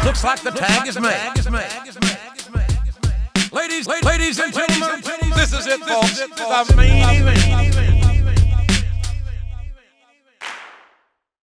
Looks like the tag is made. Ladies and gentlemen, this is it, folks. The main event.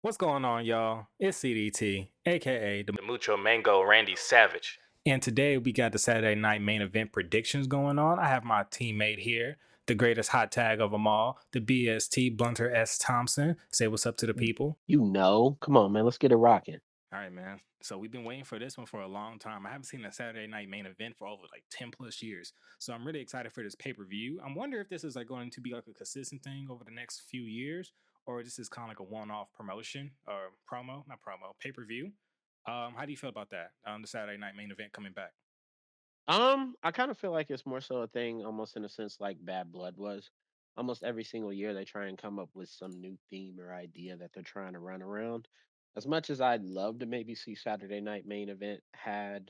What's going on, y'all? It's CDT, aka the Mucho Mango Randy Savage. And today we got the Saturday night main event predictions going on. I have my teammate here, the greatest hot tag of them all, the BST Blunter S. Thompson. Say what's up to the people. Come on, man, let's get it rocking. All right, man. So we've been waiting for this one for a long time. I haven't seen a Saturday night main event for over like 10 plus years. So I'm really excited for this pay-per-view. I'm wondering if this is like going to be like a consistent thing over the next few years, or this is kind of like a one-off promotion or pay-per-view. How do you feel about that? The Saturday night main event coming back. I kind of feel like it's more so a thing, almost in a sense, like Bad Blood was. Almost every single year, they try and come up with some new theme or idea that they're trying to run around. As much as I'd love to maybe see Saturday Night Main Event had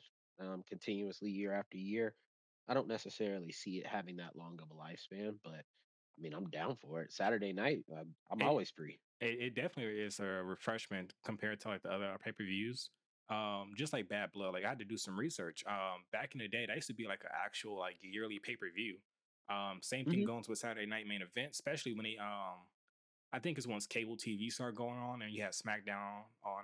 continuously year after year, I don't necessarily see it having that long of a lifespan. But I mean, I'm down for it. Saturday night, I'm It, always free. it definitely is a refreshment compared to like the other pay-per-views. Just like Bad Blood, like I had to do some research. Back in the day, that used to be like an actual like yearly pay-per-view. Same thing Hmm. going to a Saturday night main event, especially when they I think it's once cable TV started going on and you had SmackDown on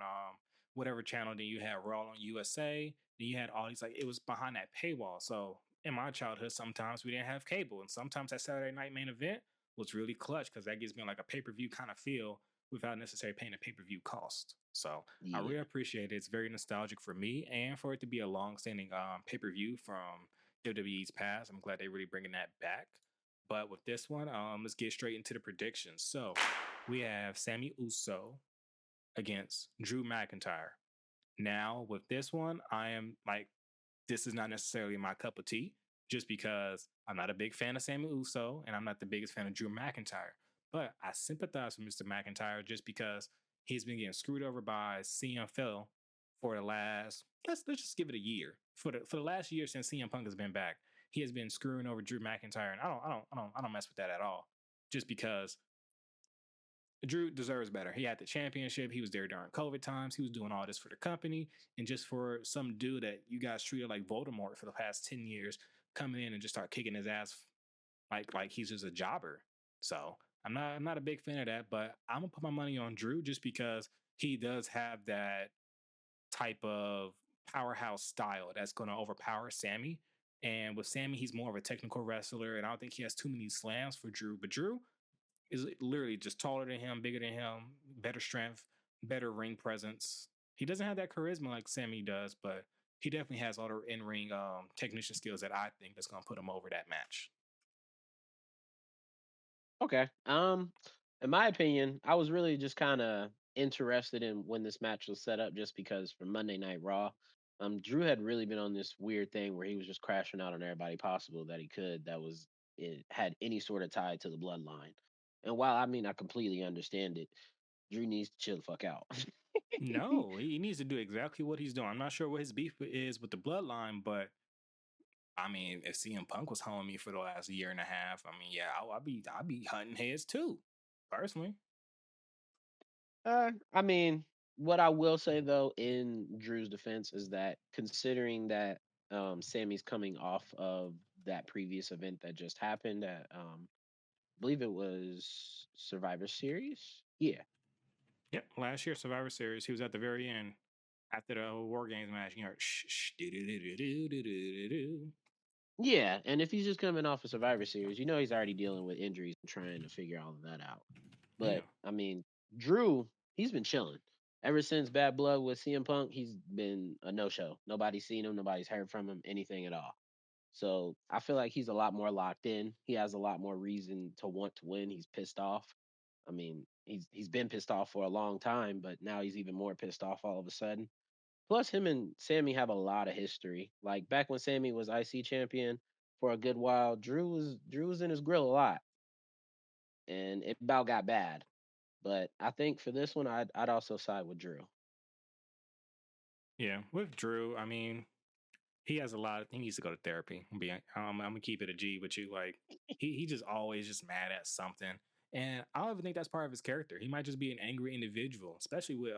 whatever channel, then you had Raw on USA, then you had all these like it was behind that paywall. So in my childhood, sometimes we didn't have cable, and sometimes that Saturday night main event was really clutch because that gives me like a pay-per-view kind of feel without necessarily paying a pay-per-view cost. So I really Yeah. appreciate it. It's very nostalgic for me and for it to be a long-standing pay-per-view from WWE's past. I'm glad they're really bringing that back. But with this one, let's get straight into the predictions. So we have Sammy Uso against Drew McIntyre. Now, with this one, I am like, this is not necessarily my cup of tea, just because I'm not a big fan of Sammy Uso and I'm not the biggest fan of Drew McIntyre. But I sympathize with Mr. McIntyre just because he's been getting screwed over by CMFL for the last let's just give it a year. For the last year since CM Punk has been back, he has been screwing over Drew McIntyre, and I don't mess with that at all. Just because Drew deserves better. He had the championship. He was there during COVID times. He was doing all this for the company. And just for some dude that you guys treated like Voldemort for the past 10 years coming in and just start kicking his ass like he's just a jobber. So I'm not a big fan of that, but I'm gonna put my money on Drew just because he does have that type of powerhouse style that's gonna overpower Sammy. And with Sammy, he's more of a technical wrestler, and I don't think he has too many slams for Drew. But Drew, is literally just taller than him, bigger than him, better strength, better ring presence. He doesn't have that charisma like Sammy does, but he definitely has all the in-ring technician skills that I think that's gonna put him over that match. Okay. In my opinion, I was really just kind of interested in when this match was set up, just because for Monday Night Raw, Drew had really been on this weird thing where he was just crashing out on everybody possible that he could that was it had any sort of tie to the bloodline. And while I mean I completely understand it, Drew needs to chill the fuck out. No, he needs to do exactly what he's doing. I'm not sure what his beef is with the bloodline, but I mean, if CM Punk was holding me for the last year and a half, I mean, yeah, I'd be hunting heads too, personally. I mean, what I will say though, in Drew's defense, is that considering that Sammy's coming off of that previous event that just happened at believe it was Survivor Series. Yeah. Yep, last year Survivor Series, he was at the very end after the War Games match. You heard shh shh do do do do do do do. Yeah. And if he's just coming off a Survivor Series, you know he's already dealing with injuries and trying to figure all of that out. Yeah, But I mean, Drew, he's been chilling. Ever since Bad Blood with CM Punk, he's been a no show. Nobody's seen him, nobody's heard from him, anything at all. So I feel like he's a lot more locked in. He has a lot more reason to want to win. He's pissed off. I mean, he's been pissed off for a long time, but now he's even more pissed off all of a sudden. Plus, him and Sammy have a lot of history. Like back when Sammy was IC champion for a good while, Drew was in his grill a lot, and it about got bad. But I think for this one, I'd also side with Drew. yeah. With Drew, I mean, he has a lot. He needs to go to therapy. I'm gonna keep it a G with you. Like he just always just mad at something, and I don't even think that's part of his character. He might just be an angry individual, especially with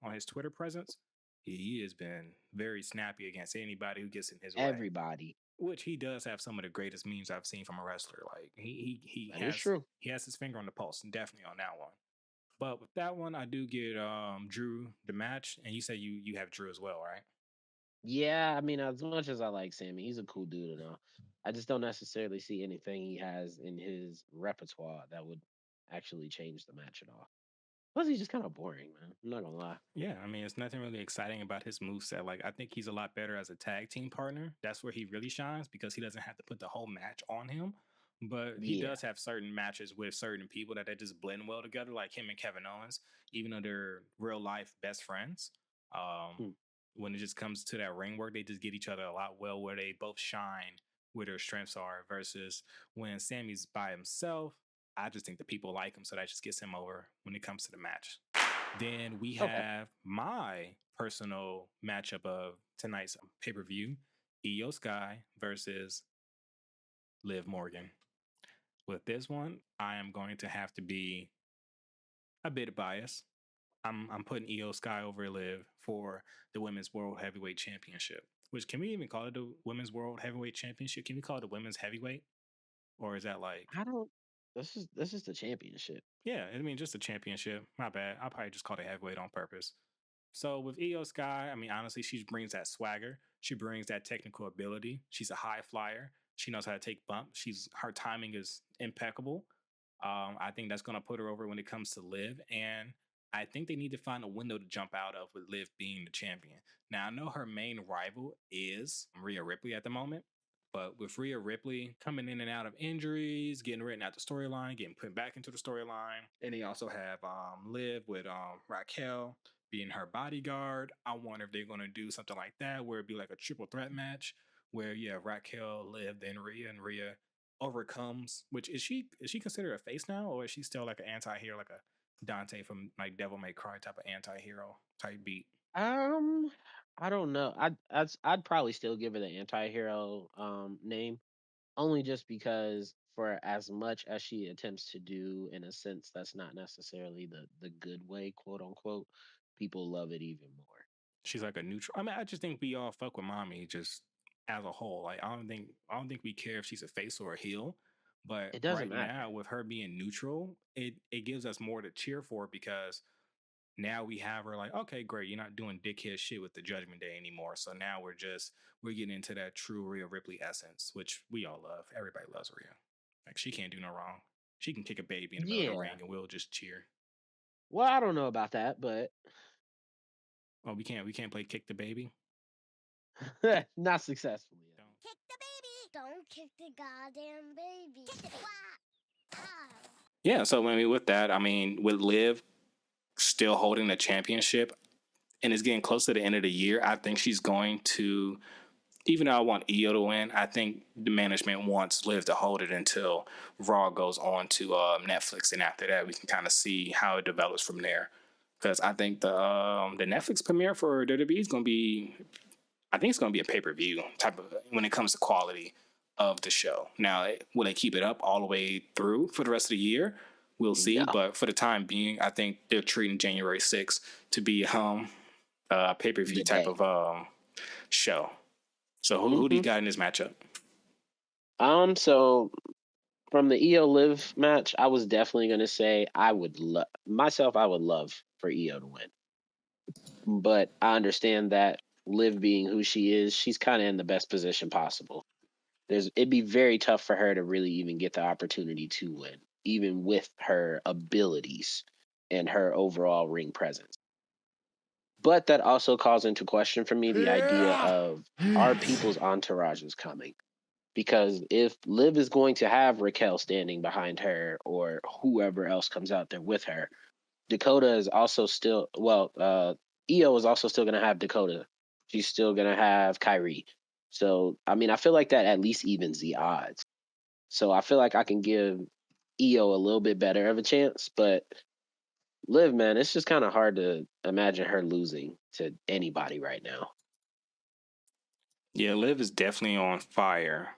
on his Twitter presence. He has been very snappy against anybody who gets in his way. Everybody. Which he does have some of the greatest memes I've seen from a wrestler. Like he That is true. he has his finger on the pulse, and definitely on that one. But with that one, I do get Drew the match, and you say you have Drew as well, right? Yeah, I mean, as much as I like Sammy, he's a cool dude and all. I just don't necessarily see anything he has in his repertoire that would actually change the match at all. Plus, he's just kind of boring, man. I'm not gonna lie. Yeah, I mean, it's nothing really exciting about his moveset. Like, I think he's a lot better as a tag team partner. That's where he really shines because he doesn't have to put the whole match on him. But he Yeah. does have certain matches with certain people that they just blend well together, like him and Kevin Owens, even though they're real life best friends. Hmm. When it just comes to that ring work, they just get each other a lot well where they both shine where their strengths are versus when Sammy's by himself. I just think the people like him, so that just gets him over when it comes to the match. Then we Okay. have my personal matchup of tonight's pay-per-view, Io Sky versus Liv Morgan. With this one, I am going to have to be a bit biased. I'm putting Io Sky over Liv for the Women's World Heavyweight Championship. Which, can we even call it the Women's World Heavyweight Championship? Can we call it the Women's Heavyweight? Or is that like, I don't. This is the championship. yeah, I mean, just a championship. My bad. I'll probably just call it heavyweight on purpose. So with Io Sky, I mean, honestly, she brings that swagger. She brings that technical ability. She's a high flyer. She knows how to take bumps. Her timing is impeccable. I think that's going to put her over when it comes to Liv. And I think they need to find a window to jump out of with Liv being the champion. Now, I know her main rival is Rhea Ripley at the moment. But with Rhea Ripley coming in and out of injuries, getting written out the storyline, getting put back into the storyline, and they also have Liv with Raquel being her bodyguard. I wonder if they're going to do something like that where it'd be like a triple threat match where you have Raquel, Liv, then Rhea, and Rhea overcomes. Which is she considered a face now, or is she still like an anti-hero, like a Dante from like Devil May Cry type of anti-hero type beat? I don't know. I'd probably still give her the anti-hero name, only just because for as much as she attempts to do in a sense that's not necessarily the good way, quote unquote, people love it even more. She's like a neutral. I mean, I just think we all fuck with mommy just as a whole. Like, I don't think we care if she's a face or a heel. But It doesn't right matter. now, with her being neutral, it gives us more to cheer for because now we have her like, okay, great, you're not doing dickhead shit with the Judgment Day anymore. So now we're getting into that true Rhea Ripley essence, which we all love. Everybody loves Rhea. Like, she can't do no wrong. She can kick a baby in the middle of the Yeah. ring and we'll just cheer. Well, I don't know about that, but Oh, we can't play kick the baby. not successfully. Yet. Don't. Kick the baby. Don't kick the goddamn baby. Kick the baby. Yeah, so I mean, with that, I mean, with Liv still holding the championship and it's getting close to the end of the year, I think she's going to, even though I want Io to win, I think the management wants Liv to hold it until Raw goes on to Netflix, and after that, we can kind of see how it develops from there. Because I think the Netflix premiere for WWE is going to be, I think it's going to be a pay-per-view type of when it comes to quality of the show. Now, will they keep it up all the way through for the rest of the year? We'll see. No. But for the time being, I think they're treating January 6th to be a pay-per-view The type day. of show. So who do you got in this matchup? So from the Io Liv match, I was definitely gonna say I would love for Io to win. But I understand that Liv being who she is, she's kind of in the best position possible. It'd be very tough for her to really even get the opportunity to win, even with her abilities and her overall ring presence. But that also calls into question for me the idea of are people's entourages coming? Because if Liv is going to have Raquel standing behind her or whoever else comes out there with her, Dakota is also still Io is also still gonna have Dakota. She's still gonna have Kyrie. So I mean I feel like that at least evens the odds. So I feel like I can give Io a little bit better of a chance, but Liv, man, it's just kind of hard to imagine her losing to anybody right now. Yeah, Liv is definitely on fire.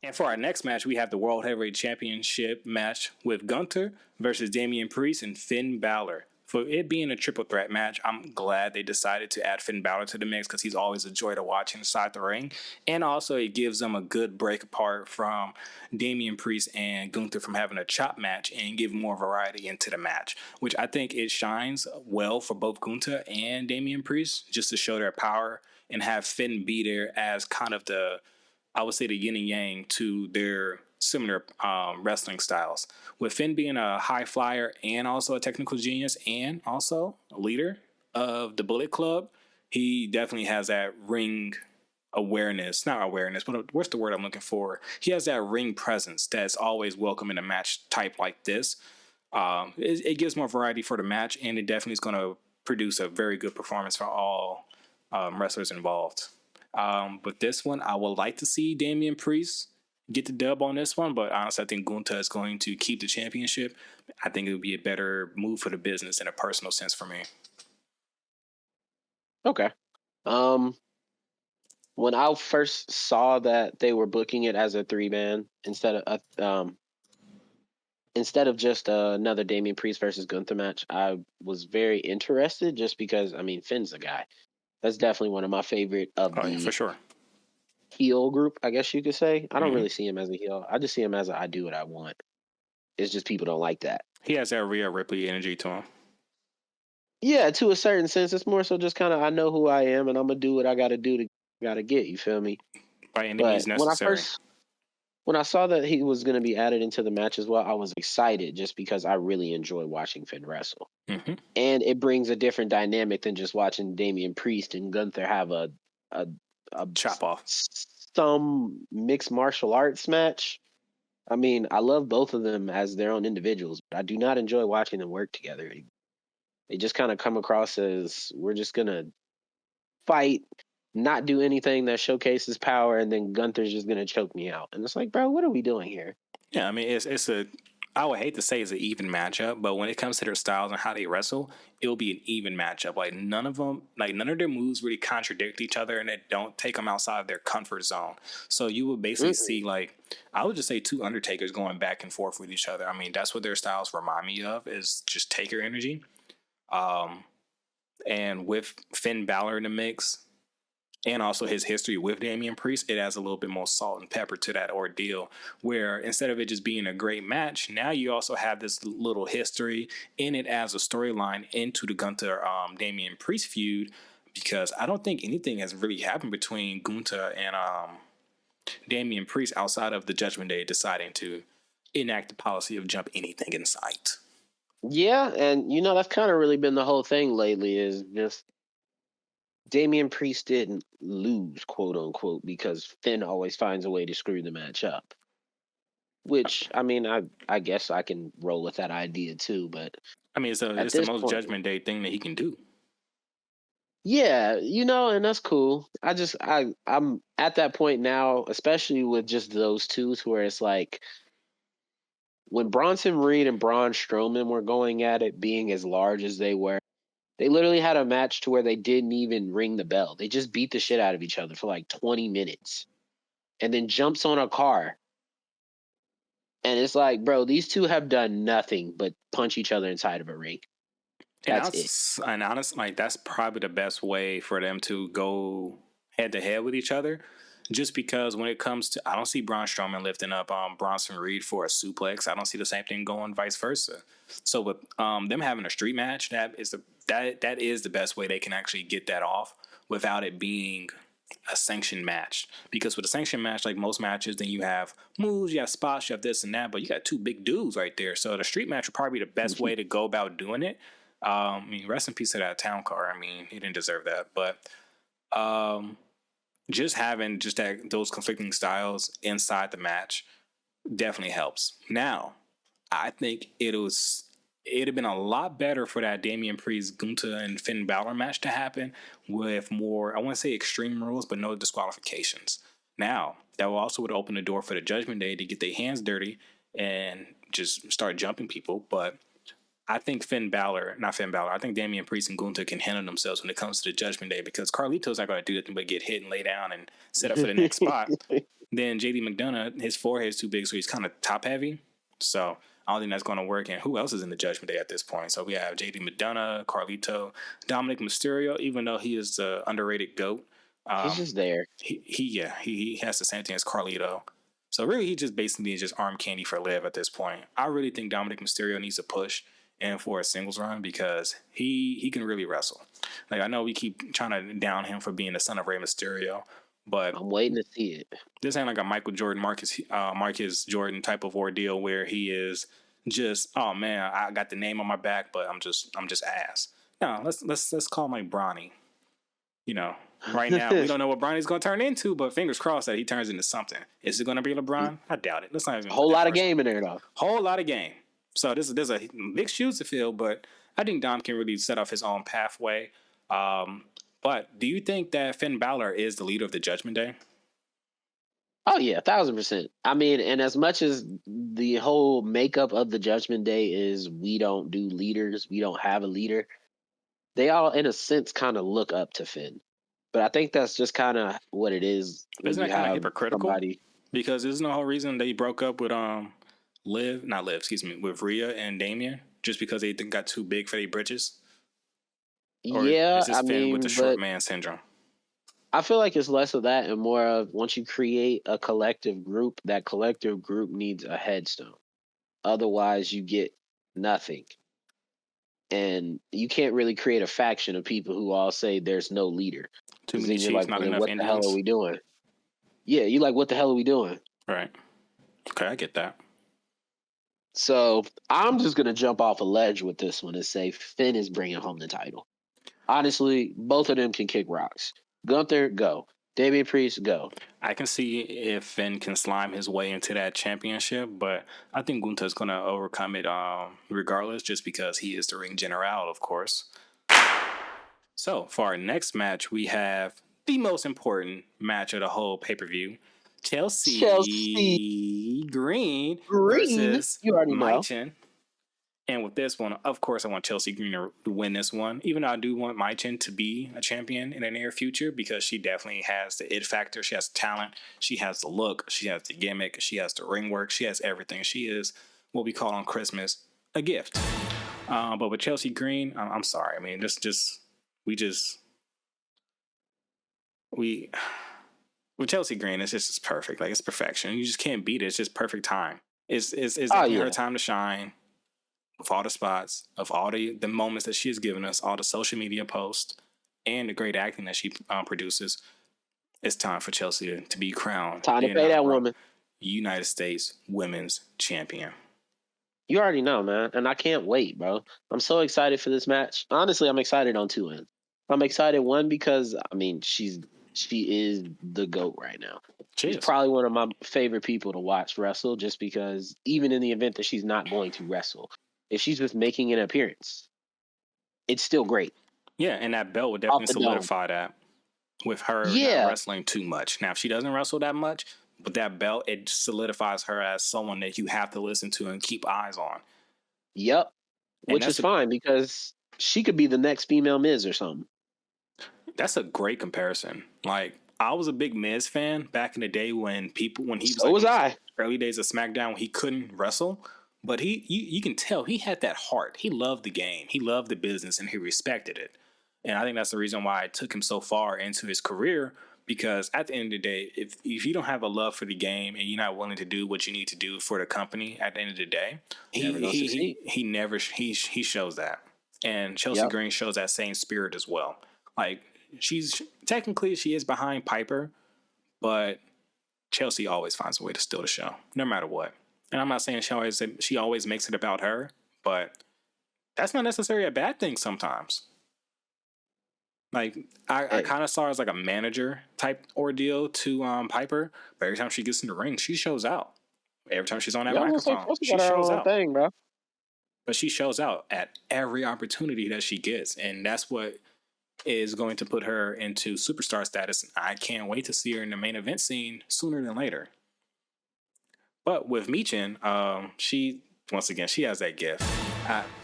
And for our next match, we have the World Heavyweight Championship match with Gunther versus Damian Priest and Finn Balor. For it being a triple threat match, I'm glad they decided to add Finn Balor to the mix because he's always a joy to watch inside the ring. And also, it gives them a good break apart from Damian Priest and Gunther from having a chop match and give more variety into the match, which I think it shines well for both Gunther and Damian Priest just to show their power and have Finn be there as kind of I would say the yin and yang to their similar wrestling styles. With Finn being a high flyer and also a technical genius and also a leader of the Bullet Club, he definitely has that ring awareness. Not awareness, but what's the word I'm looking for? He has that ring presence that's always welcome in a match type like this. It gives more variety for the match, and it definitely is going to produce a very good performance for all wrestlers involved. But this one, I would like to see Damian Priest get the dub on this one, but honestly, I think Gunther is going to keep the championship. I think it would be a better move for the business in a personal sense for me. Okay. When I first saw that they were booking it as a 3-man instead of just another Damian Priest versus Gunther match, I was very interested just because, I mean, Finn's a guy. That's definitely one of my favorite of Yeah, for sure. heel group, I guess you could say. I don't Mhm. really see him as a heel. I just see him as I do what I want. It's just people don't like that. He has that Rhea Ripley energy to him. Yeah, to a certain sense, it's more so just kind of I know who I am and I'm gonna do what I gotta do to get. You feel me? By any But means necessary. when I saw that he was gonna be added into the match as well, I was excited just because I really enjoy watching Finn wrestle, Mhm. and it brings a different dynamic than just watching Damian Priest and Gunther have a Chop off. some mixed martial arts match. I mean, I love both of them as their own individuals, but I do not enjoy watching them work together. They just kind of come across as we're just gonna fight, not do anything that showcases power, and then Gunther's just gonna choke me out. And it's like, bro, what are we doing here? Yeah, I mean, it's a. I would hate to say it's an even matchup, but when it comes to their styles and how they wrestle, it will be an even matchup. Like none of their moves really contradict each other, and they don't take them outside of their comfort zone. So you would basically see, like, I would just say two Undertakers going back and forth with each other. I mean, that's what their styles remind me of, is just Taker energy. And with Finn Balor in the mix, and also his history with Damian Priest, it adds a little bit more salt and pepper to that ordeal, where instead of it just being a great match, now you also have this little history, and it adds a storyline into the Gunther Damian Priest feud, because I don't think anything has really happened between Gunther and Damian Priest outside of the Judgment Day deciding to enact the policy of jump anything in sight. Yeah, and that's kind of really been the whole thing lately is just Damian Priest didn't lose, quote unquote, because Finn always finds a way to screw the match up. Which, I mean, I guess I can roll with that idea too, but I mean, it's the most point, Judgment Day thing that he can do. yeah, and that's cool. I'm at that point now, especially with just those two, to where it's like when Bronson Reed and Braun Strowman were going at it, being as large as they were, they literally had a match to where they didn't even ring the bell. They just beat the shit out of each other for like 20 minutes and then jumps on a car. And it's like, bro, these two have done nothing but punch each other inside of a ring. That's it. And honestly, like, that's probably the best way for them to go head to head with each other. Just because when it comes to, I don't see Braun Strowman lifting up Bronson Reed for a suplex. I don't see the same thing going vice versa. So with them having a street match, that is the best way they can actually get that off without it being a sanctioned match. Because with a sanctioned match, like most matches, then you have moves, you have spots, you have this and that, but you got two big dudes right there. So the street match would probably be the best way to go about doing it. I mean, rest in peace to that town car. I mean, he didn't deserve that, but just having those conflicting styles inside the match definitely helps. Now, I think it'd have been a lot better for that Damian Priest, Gunther, and Finn Balor match to happen with more, I want to say extreme rules, but no disqualifications. Now, that will also would open the door for the Judgment Day to get their hands dirty and just start jumping people. But I think I think Damian Priest and Gunther can handle themselves when it comes to the Judgment Day, because Carlito's not going to do nothing but get hit and lay down and set up for the next spot. Then JD McDonough, his forehead's too big, so he's kind of top heavy. So I don't think that's going to work. And who else is in the Judgment Day at this point? So we have JD McDonough, Carlito, Dominic Mysterio, even though he is the underrated GOAT. He's just there. He has the same thing as Carlito. So really, he just basically is just arm candy for Liv at this point. I really think Dominic Mysterio needs a push in for a singles run because he can really wrestle. Like, I know we keep trying to down him for being the son of Rey Mysterio, but I'm waiting to see it. this ain't like a Michael Jordan, Marcus Jordan type of ordeal where he is just, oh man, I got the name on my back, but I'm just ass. No, let's call him like Bronny. You know, right now we don't know what Bronny's going to turn into, but fingers crossed that he turns into something. Is it going to be LeBron? I doubt it. Let's not even. Whole lot of game in there though. Whole lot of game. So there's a big shoes to fill, but I think Dom can really set off his own pathway. But do you think that Finn Balor is the leader of the Judgment Day? Oh yeah, 1,000%. I mean, and as much as the whole makeup of the Judgment Day is we don't do leaders, we don't have a leader, they all in a sense kind of look up to Finn. But I think that's just kind of what it is. Isn't that kind of hypocritical? Because isn't the whole reason they broke up with with Rhea and Damien just because they got too big for their britches? Or yeah, is this I Finn mean, with the short man syndrome? I feel like it's less of that and more of once you create a collective group, that collective group needs a headstone. Otherwise, you get nothing. And you can't really create a faction of people who all say there's no leader. Too many chiefs, not enough what Indians. The hell are we doing? Yeah, you like, what the hell are we doing? Right. Okay, I get that. So I'm just going to jump off a ledge with this one and say Finn is bringing home the title. Honestly, both of them can kick rocks. Gunther, go. Damian Priest, go. I can see if Finn can slime his way into that championship, but I think Gunther's going to overcome it regardless, just because he is the ring general, of course. So for our next match, we have the most important match of the whole pay-per-view. Chelsea Green versus Michin. And with this one, of course, I want Chelsea Green to win this one, even though I do want Michin to be a champion in the near future because she definitely has the it factor. She has talent. She has the look. She has the gimmick. She has the ring work. She has everything. She is what we call on Christmas a gift. But with Chelsea Green, I'm sorry. I mean, with Chelsea Green, it's just perfect. Like, it's perfection. You just can't beat it. It's just perfect time. It's her time to shine. Of all the spots, of all the moments that she has given us, all the social media posts, and the great acting that she produces, it's time for Chelsea to be crowned. Time to pay that woman. United States Women's Champion. You already know, man. And I can't wait, bro. I'm so excited for this match. Honestly, I'm excited on two ends. I'm excited, one, because, I mean, she is the GOAT right now. She's probably one of my favorite people to watch wrestle, just because even in the event that she's not going to wrestle, if she's just making an appearance, it's still great. Yeah, and that belt would definitely solidify that with her not wrestling too much. Now, if she doesn't wrestle that much, but that belt, it solidifies her as someone that you have to listen to and keep eyes on. Yep. Which is fine because she could be the next female Miz or something. That's a great comparison. Like, I was a big Miz fan back in the day when he early days of SmackDown when he couldn't wrestle. But you can tell he had that heart. He loved the game. He loved the business, and he respected it. And I think that's the reason why it took him so far into his career, because at the end of the day, if you don't have a love for the game and you're not willing to do what you need to do for the company at the end of the day, he shows that. And Chelsea Green shows that same spirit as well. Like, she is behind Piper, but Chelsea always finds a way to steal the show, no matter what. And I'm not saying she always makes it about her, but that's not necessarily a bad thing sometimes. Like, I kind of saw her as like a manager type ordeal to Piper, but every time she gets in the ring, she shows out. Every time she's on that microphone, she shows out. Thing, bro. But she shows out at every opportunity that she gets, and that's what is going to put her into superstar status. I can't wait to see her in the main event scene sooner than later. But with Michin, she has that gift.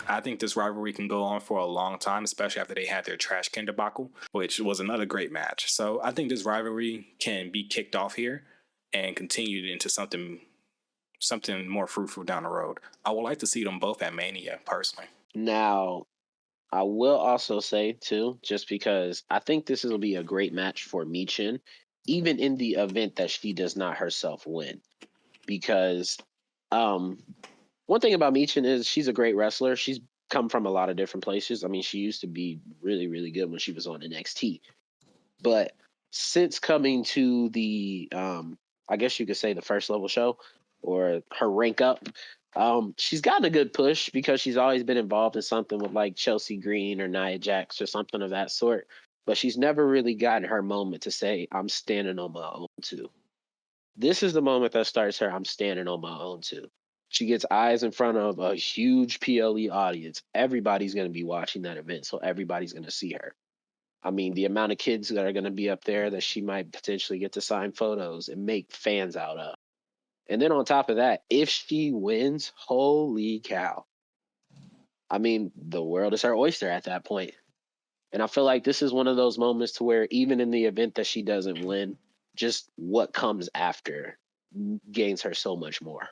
I think this rivalry can go on for a long time, especially after they had their trash can debacle, which was another great match. So I think this rivalry can be kicked off here and continued into something something more fruitful down the road. I would like to see them both at Mania, personally. Now, I will also say too, just because I think this will be a great match for Michin, even in the event that she does not herself win. Because one thing about Michin is she's a great wrestler. She's come from a lot of different places. I mean, she used to be really, really good when she was on NXT. But since coming to the, I guess you could say the first level show or her rank up, she's gotten a good push because she's always been involved in something with like Chelsea Green or Nia Jax or something of that sort. But she's never really gotten her moment to say, I'm standing on my own too. This is the moment that starts her, I'm standing on my own too. She gets eyes in front of a huge PLE audience. Everybody's going to be watching that event, so everybody's going to see her. I mean, the amount of kids that are going to be up there that she might potentially get to sign photos and make fans out of. And then on top of that, if she wins, holy cow. I mean, the world is her oyster at that point. And I feel like this is one of those moments to where even in the event that she doesn't win, just what comes after gains her so much more.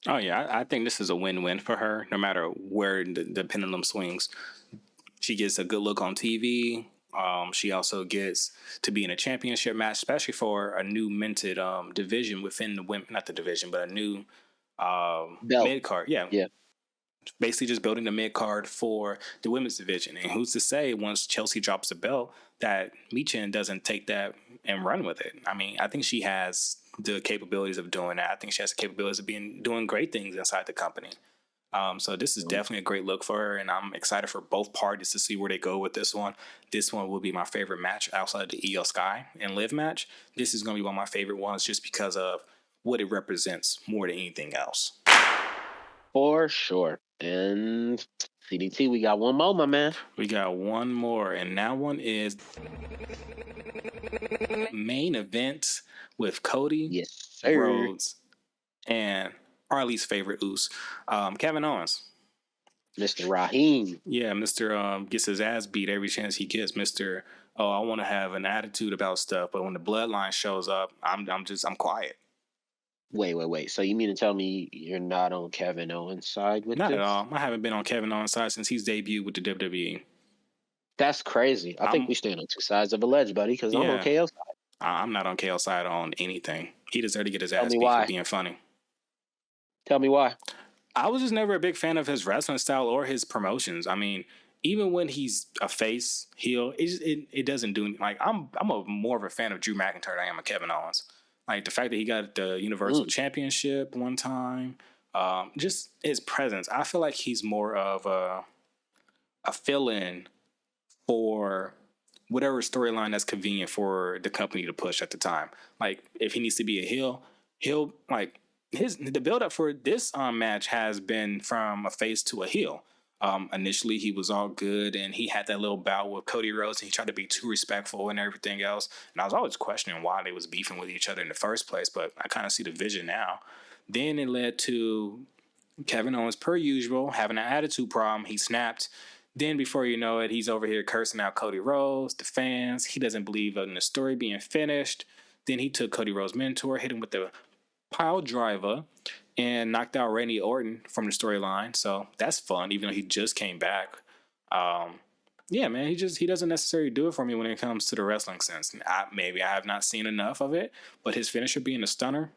Oh, yeah. I think this is a win-win for her, no matter where the pendulum swings. She gets a good look on TV. She also gets to be in a championship match, especially for a new minted division within the women, not the division, but a new mid card. Yeah. Basically just building the mid card for the women's division. And who's to say once Chelsea drops the belt that Michin doesn't take that and run with it? I mean, I think she has the capabilities of doing that. I think she has the capabilities of doing great things inside the company. So this is definitely a great look for her, and I'm excited for both parties to see where they go with this one. This one will be my favorite match outside the IYO SKY and Liv match. This is going to be one of my favorite ones just because of what it represents more than anything else. For sure. And CDT, we got one more, my man. We got one more, and that one is main event with Cody, yes, sir. Rhodes, and our least favorite Uce, Kevin Owens. Mr. Raheem. Yeah, Mr. Gets his ass beat every chance he gets. Mr. Oh, I want to have an attitude about stuff, but when the bloodline shows up, I'm quiet. Wait. So you mean to tell me you're not on Kevin Owens' side with Not this? at all. I haven't been on Kevin Owens' side since he's debuted with the WWE. That's crazy. I think we stand on two sides of a ledge, buddy, because I'm on KO's side. I'm not on KO's side on anything. He deserved to get his ass beat for being funny. Tell me why. I was just never a big fan of his wrestling style or his promotions. I mean, even when he's a face, heel, it doesn't do like I'm more of a fan of Drew McIntyre than I am of Kevin Owens. Like the fact that he got the Universal Championship one time, just his presence. I feel like he's more of a fill-in for whatever storyline that's convenient for the company to push at the time. Like if he needs to be a heel, he'll like the build up for this match has been from a face to a heel. Initially, he was all good, and he had that little bout with Cody Rhodes, and he tried to be too respectful and everything else. And I was always questioning why they was beefing with each other in the first place, but I kind of see the vision now. Then it led to Kevin Owens, per usual, having an attitude problem. He snapped. Then before you know it, he's over here cursing out Cody Rhodes, the fans. He doesn't believe in the story being finished. Then he took Cody Rhodes' mentor, hit him with the pile driver, and knocked out Randy Orton from the storyline. So that's fun, even though he just came back. Yeah, man, he doesn't necessarily do it for me when it comes to the wrestling sense. Maybe I have not seen enough of it, but his finisher being a stunner,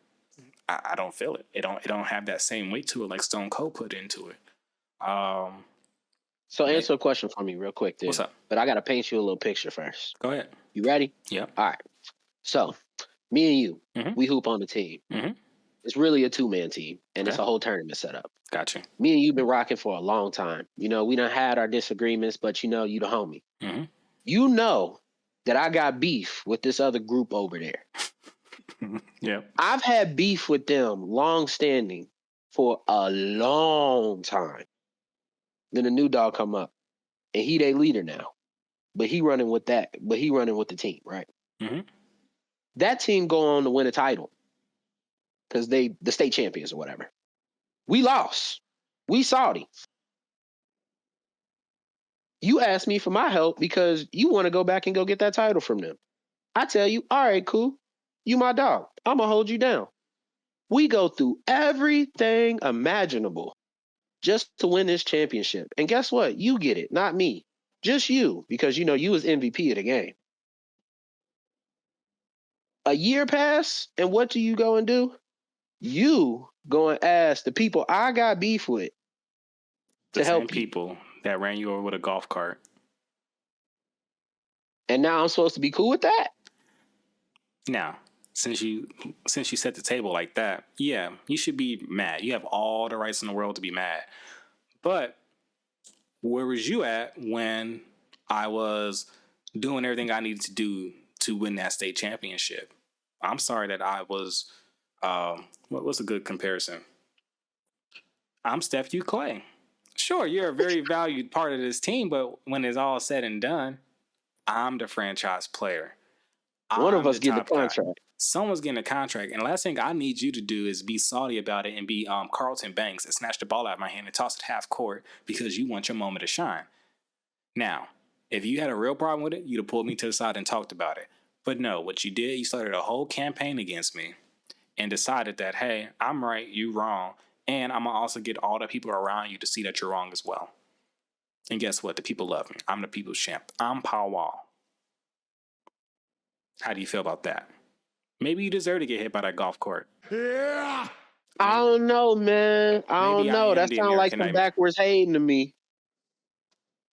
I don't feel it. It don't have that same weight to it like Stone Cold put into it. So answer a question for me real quick, dude. What's up? But I got to paint you a little picture first. Go ahead. You ready? Yeah. All right. So me and you, we hoop on the team. It's really a two-man team, and it's a whole tournament setup. Gotcha. Me and you been rocking for a long time. You know, we done had our disagreements, but you know, you the homie. You know that I got beef with this other group over there. Yeah. I've had beef with them long-standing for a long time. Then a new dog come up, and he they leader now. But he running with that. But he running with the team, right? That team go on to win a title because they the state champions or whatever. We lost. We Saudi. You asked me for my help because you want to go back and go get that title from them. I tell you, all right, cool. You my dog. I'm going to hold you down. We go through everything imaginable just to win this championship. And guess what? You get it, not me. Just you, because you was MVP of the game. A year pass, and what do you go and do? You go and ask the people I got beef with The to same help you. people that ran you over with a golf cart. And now I'm supposed to be cool with that? Now, since you set the table like that, yeah, you should be mad. You have all the rights in the world to be mad. But where was you at when I was doing everything I needed to do to win that state championship? I'm sorry that I was. What's a good comparison? I'm Steph, you Clay. Sure, you're a very valued part of this team, but when it's all said and done, I'm the franchise player. One of I'm us the get the top guy. contract. Someone's getting a contract, and the last thing I need you to do is be salty about it and be Carlton Banks and snatch the ball out of my hand and toss it half court because you want your moment to shine. Now, if you had a real problem with it, you'd have pulled me to the side and talked about it. But no, what you did, you started a whole campaign against me and decided that, hey, I'm right, you wrong, and I'm going to also get all the people around you to see that you're wrong as well. And guess what? The people love me. I'm the people's champ. I'm Paul Wall. How do you feel about that? Maybe you deserve to get hit by that golf cart. Yeah. I don't know, man. I don't Maybe I know. am That the sounds like American some nightmare. backwards hating to me.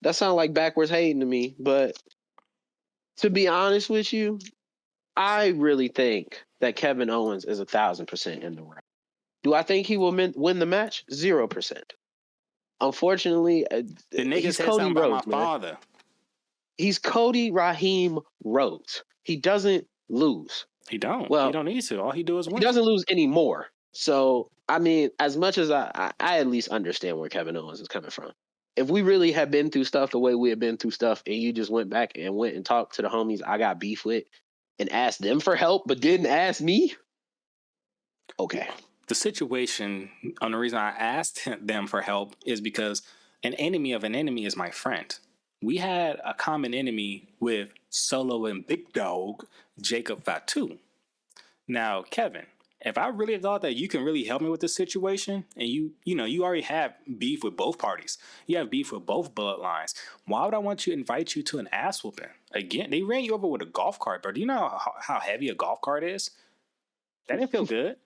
That sounds like backwards hating to me. But to be honest with you, I really think that Kevin Owens is 1,000% in the right. Do I think he will win the match? 0%. Unfortunately, The nigga he's said Cody something about Rhodes, my man. father. He's Cody Raheem Rhodes. He doesn't lose. He don't. Well, He don't need to. All he do is He win. doesn't lose anymore. So, I mean, as much as I at least understand where Kevin Owens is coming from. If we really had been through stuff the way we had been through stuff, and you just went back and talked to the homies I got beef with and asked them for help, but didn't ask me, okay. The situation, and the reason I asked them for help is because an enemy of an enemy is my friend. We had a common enemy with Solo and Big Dog, Jacob Fatu. Now, Kevin, if I really thought that you can really help me with this situation, and you already have beef with both parties, you have beef with both bloodlines, why would I want to invite you to an ass whooping? Again, they ran you over with a golf cart, bro. Do you know how heavy a golf cart is? That didn't feel good.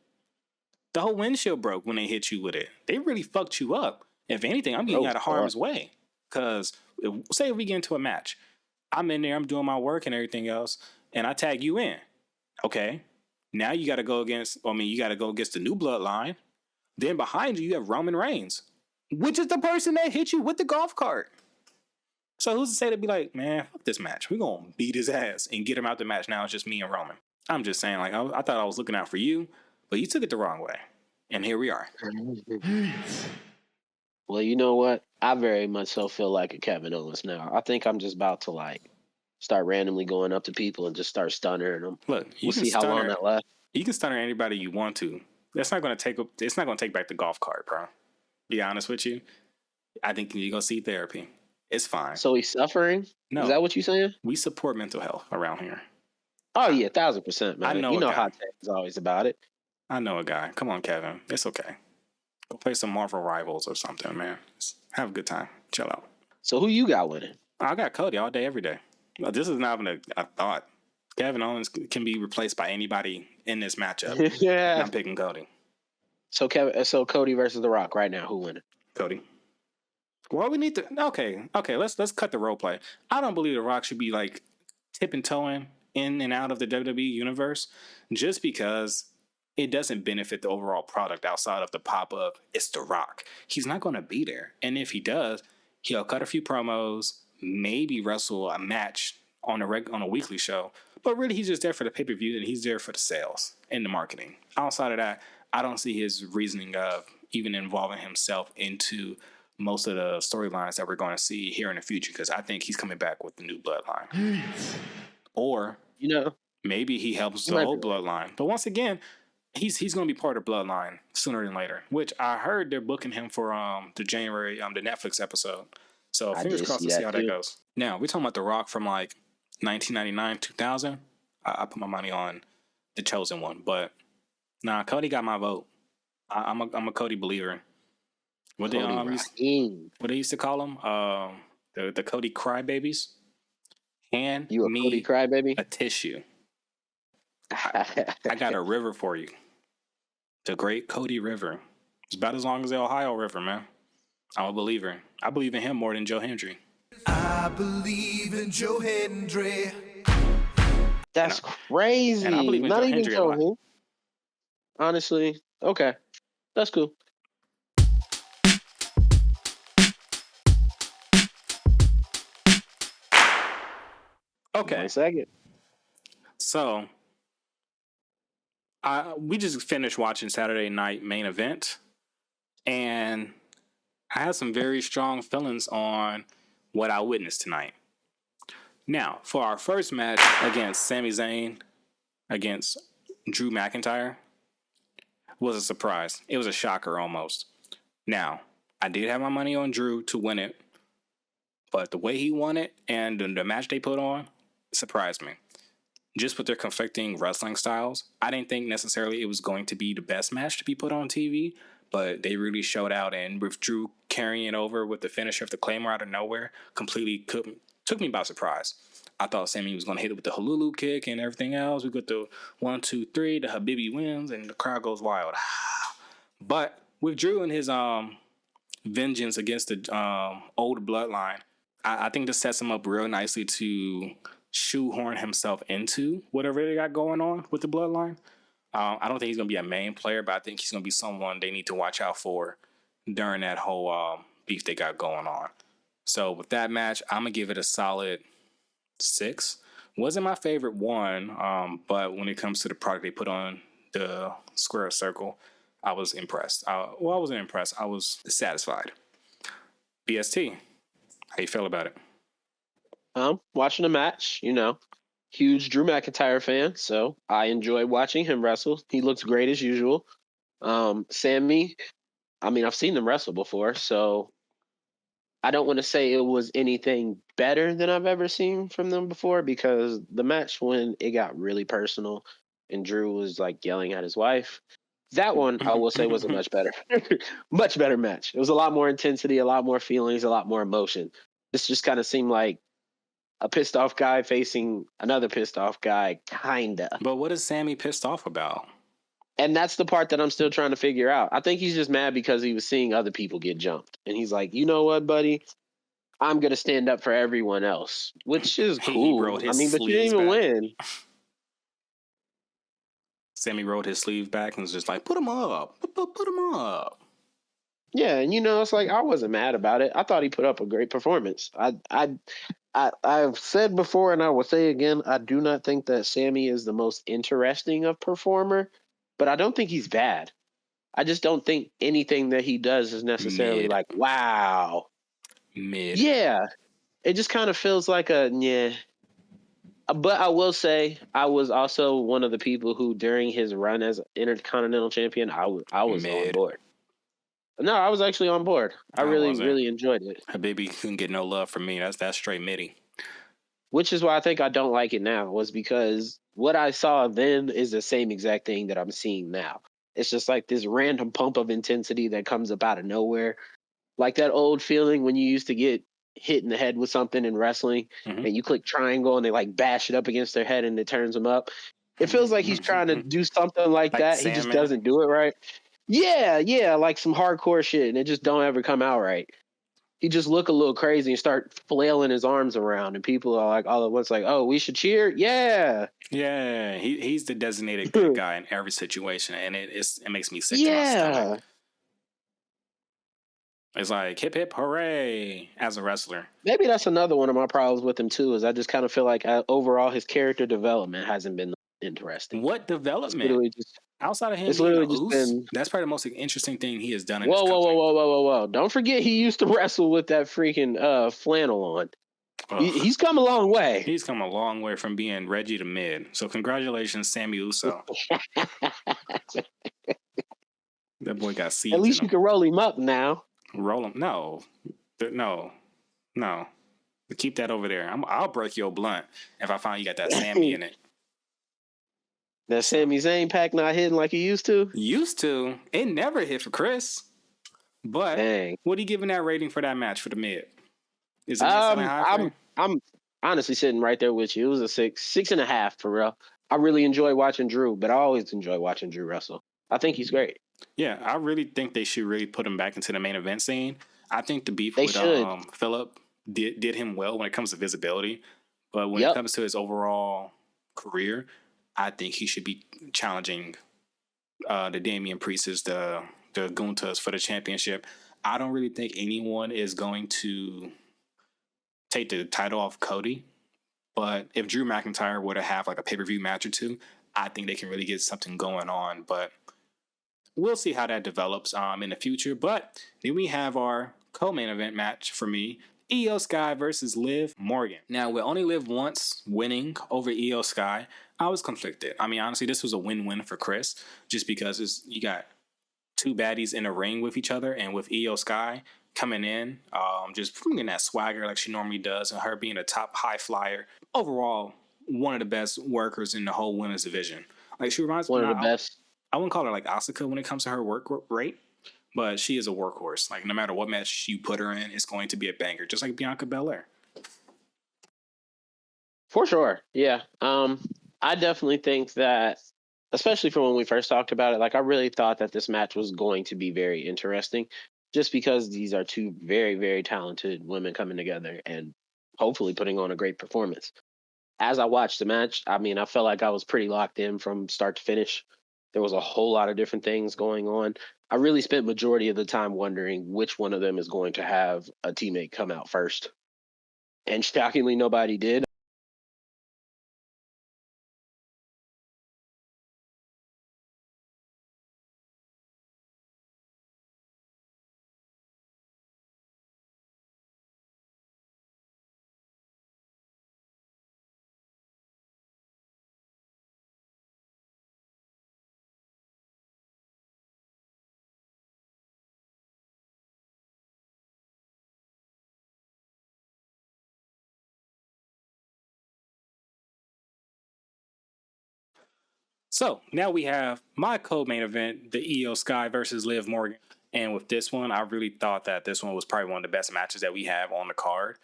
The whole windshield broke when they hit you with it. They really fucked you up. If anything, I'm getting out of harm's way. Because say if we get into a match, I'm in there, I'm doing my work and everything else, and I tag you in. Okay. Now you got to go against the new bloodline. Then behind you have Roman Reigns, which is the person that hit you with the golf cart. So who's to say to be like, man, fuck this match. We're going to beat his ass and get him out the match. Now it's just me and Roman. I'm just saying, like, I thought I was looking out for you, but you took it the wrong way. And here we are. Well, you know what? I very much so feel like a Kevin Owens now. I think I'm just about to, like, start randomly going up to people and just start stunning them. Look, We'll see how long that lasts. You can stunner anybody you want to. It's not going to take back the golf cart, bro. Be honest with you. I think you go see therapy. It's fine. So he's suffering? No. Is that what you're saying? We support mental health around here. Oh, yeah, 1,000%, man. I know you a know guy. Hot Tag is always about it. I know a guy. Come on, Kevin. It's okay. Go play some Marvel Rivals or something, man. Just have a good time. Chill out. So who you got winning? I got Cody all day, every day. No, this is not even a thought. Kevin Owens can be replaced by anybody in this matchup. Yeah. I'm picking Cody. So Cody versus The Rock right now. Who winning? Cody. Well, we need to. Okay. Let's cut the role play. I don't believe The Rock should be like tipping toeing in and out of the WWE universe just because it doesn't benefit the overall product outside of the pop up. It's The Rock. He's not going to be there, and if he does, he'll cut a few promos, maybe wrestle a match on a weekly show. But really, he's just there for the pay-per-view, and he's there for the sales and the marketing. Outside of that, I don't see his reasoning of even involving himself into most of the storylines that we're going to see here in the future, because I think he's coming back with the new bloodline. Or, maybe he helps the old bloodline. But once again, he's going to be part of bloodline sooner than later, which I heard they're booking him for the January, the Netflix episode. So fingers crossed to see how that goes. Now, we're talking about The Rock from like 1999, 2000. I put my money on the Chosen One, but Nah, Cody got my vote. I'm a Cody believer. What they Cody Raheem. what they used to call them? The Cody crybabies. Hand You a Cody me crybaby? a tissue. I got a river for you. The Great Cody River. It's about as long as the Ohio River, man. I'm a believer. I believe in him more than Joe Hendry. I believe in Joe Hendry. That's crazy. And I believe in Not Joe even Hendry a Joe lot. Hendry. Honestly, okay, that's cool. Okay. 1 second. So, we just finished watching Saturday Night Main Event, and I had some very strong feelings on what I witnessed tonight. Now, for our first match against Sami Zayn against Drew McIntyre, was a surprise. It was a shocker almost. Now, I did have my money on Drew to win it, but the way he won it and the match they put on surprised me. Just with their conflicting wrestling styles, I didn't think necessarily it was going to be the best match to be put on TV, but they really showed out, and with Drew carrying it over with the finisher of the Claymore out of nowhere, completely took me by surprise. I thought Sami was going to hit it with the Hululu kick and everything else. We got the 1, 2, 3, the Habibi wins, and the crowd goes wild. But with Drew and his vengeance against the old bloodline, I think this sets him up real nicely to shoehorn himself into whatever they got going on with the bloodline. I don't think he's going to be a main player, but I think he's going to be someone they need to watch out for during that whole beef they got going on. So with that match, I'm going to give it a solid 6. Wasn't my favorite one, but when it comes to the product they put on the square circle, I was impressed. I wasn't impressed. I was satisfied. BST, how you feel about it? Watching the match, huge Drew McIntyre fan, so I enjoy watching him wrestle. He looks great as usual. Sami, I've seen them wrestle before, so I don't want to say it was anything better than I've ever seen from them before, because the match when it got really personal and Drew was like yelling at his wife, that one I will say was a much better, much better match. It was a lot more intensity, a lot more feelings, a lot more emotion. This just kind of seemed like a pissed off guy facing another pissed off guy, kinda. But what is Sami pissed off about? And that's the part that I'm still trying to figure out. I think he's just mad because he was seeing other people get jumped. And he's like, you know what, buddy? I'm going to stand up for everyone else, which is He cool. rolled his but you didn't sleeves even back. win. Sami rolled his sleeve back and was just like, put him up. Put him up. Yeah, and it's like, I wasn't mad about it. I thought he put up a great performance. I've said before, and I will say again, I do not think that Sami is the most interesting of performer, but I don't think he's bad. I just don't think anything that he does is necessarily Mid. like, wow. Mid. Yeah, it just kind of feels like a yeah. But I will say, I was also one of the people who, during his run as Intercontinental Champion, I was on Mid. board. No, I was actually on board. I really, wasn't. really enjoyed it. Habibi couldn't get no love from me. That's straight midi. Which is why I think I don't like it now, was because what I saw then is the same exact thing that I'm seeing now. It's just like this random pump of intensity that comes up out of nowhere. Like that old feeling when you used to get hit in the head with something in wrestling and you click triangle and they like bash it up against their head and it turns them up. It feels like he's trying to do something like that. He just Sandman? doesn't do it right. Yeah, like some hardcore shit, and it just don't ever come out right. He just look a little crazy and start flailing his arms around, and people are like all at once like, "Oh, we should cheer!" Yeah, he's the designated good guy in every situation, and it makes me sick to my stomach. It's like hip hip hooray as a wrestler. Maybe that's another one of my problems with him too. Is I just kind of feel like overall his character development hasn't been interesting. What development? Outside of him being a Uce, that's probably the most interesting thing he has done in this company. Whoa. Don't forget he used to wrestle with that freaking flannel on. He's come a long way. He's come a long way from being Reggie to mid. So congratulations, Sammy Uso. That boy got seeds. At least you can roll him up now. Roll him? No. Keep that over there. I'll break your blunt if I find you got that Sammy in it. That Sami Zayn pack not hitting like he used to. Used to. It never hit for Chris. But Dang. what are you giving that rating for that match for the mid? Is the mid selling high for you? I'm honestly sitting right there with you. It was a 6.5 for real. I really enjoy watching Drew, but I always enjoy watching Drew wrestle. I think he's great. Yeah, I really think they should really put him back into the main event scene. I think the beef They with should. Philip did him well when it comes to visibility, but when it Yep. comes to his overall career, I think he should be challenging the Damian Priest, the Guntas for the championship. I don't really think anyone is going to take the title off Cody, but if Drew McIntyre were to have like a pay-per-view match or two, I think they can really get something going on. But we'll see how that develops in the future. But then we have our co-main event match for me, Io Sky versus Liv Morgan. Now, with only Liv once winning over Io Sky, I was conflicted. I mean, honestly, this was a win-win for Chris, just because you got two baddies in a ring with each other, and with Io Sky coming in, just bringing that swagger like she normally does, and her being a top high flyer. Overall, one of the best workers in the whole women's division. Like, she reminds me One of the best. I wouldn't call her like Asuka when it comes to her work rate, but she is a workhorse. Like, no matter what match you put her in, it's going to be a banger, just like Bianca Belair. For sure. Yeah. I definitely think that, especially from when we first talked about it, like I really thought that this match was going to be very interesting just because these are two very, very talented women coming together and hopefully putting on a great performance. As I watched the match, I mean, I felt like I was pretty locked in from start to finish. There was a whole lot of different things going on. I really spent majority of the time wondering which one of them is going to have a teammate come out first. And shockingly, nobody did. So now we have my co-main event, the Io Sky versus Liv Morgan. And with this one, I really thought that this one was probably one of the best matches that we have on the card.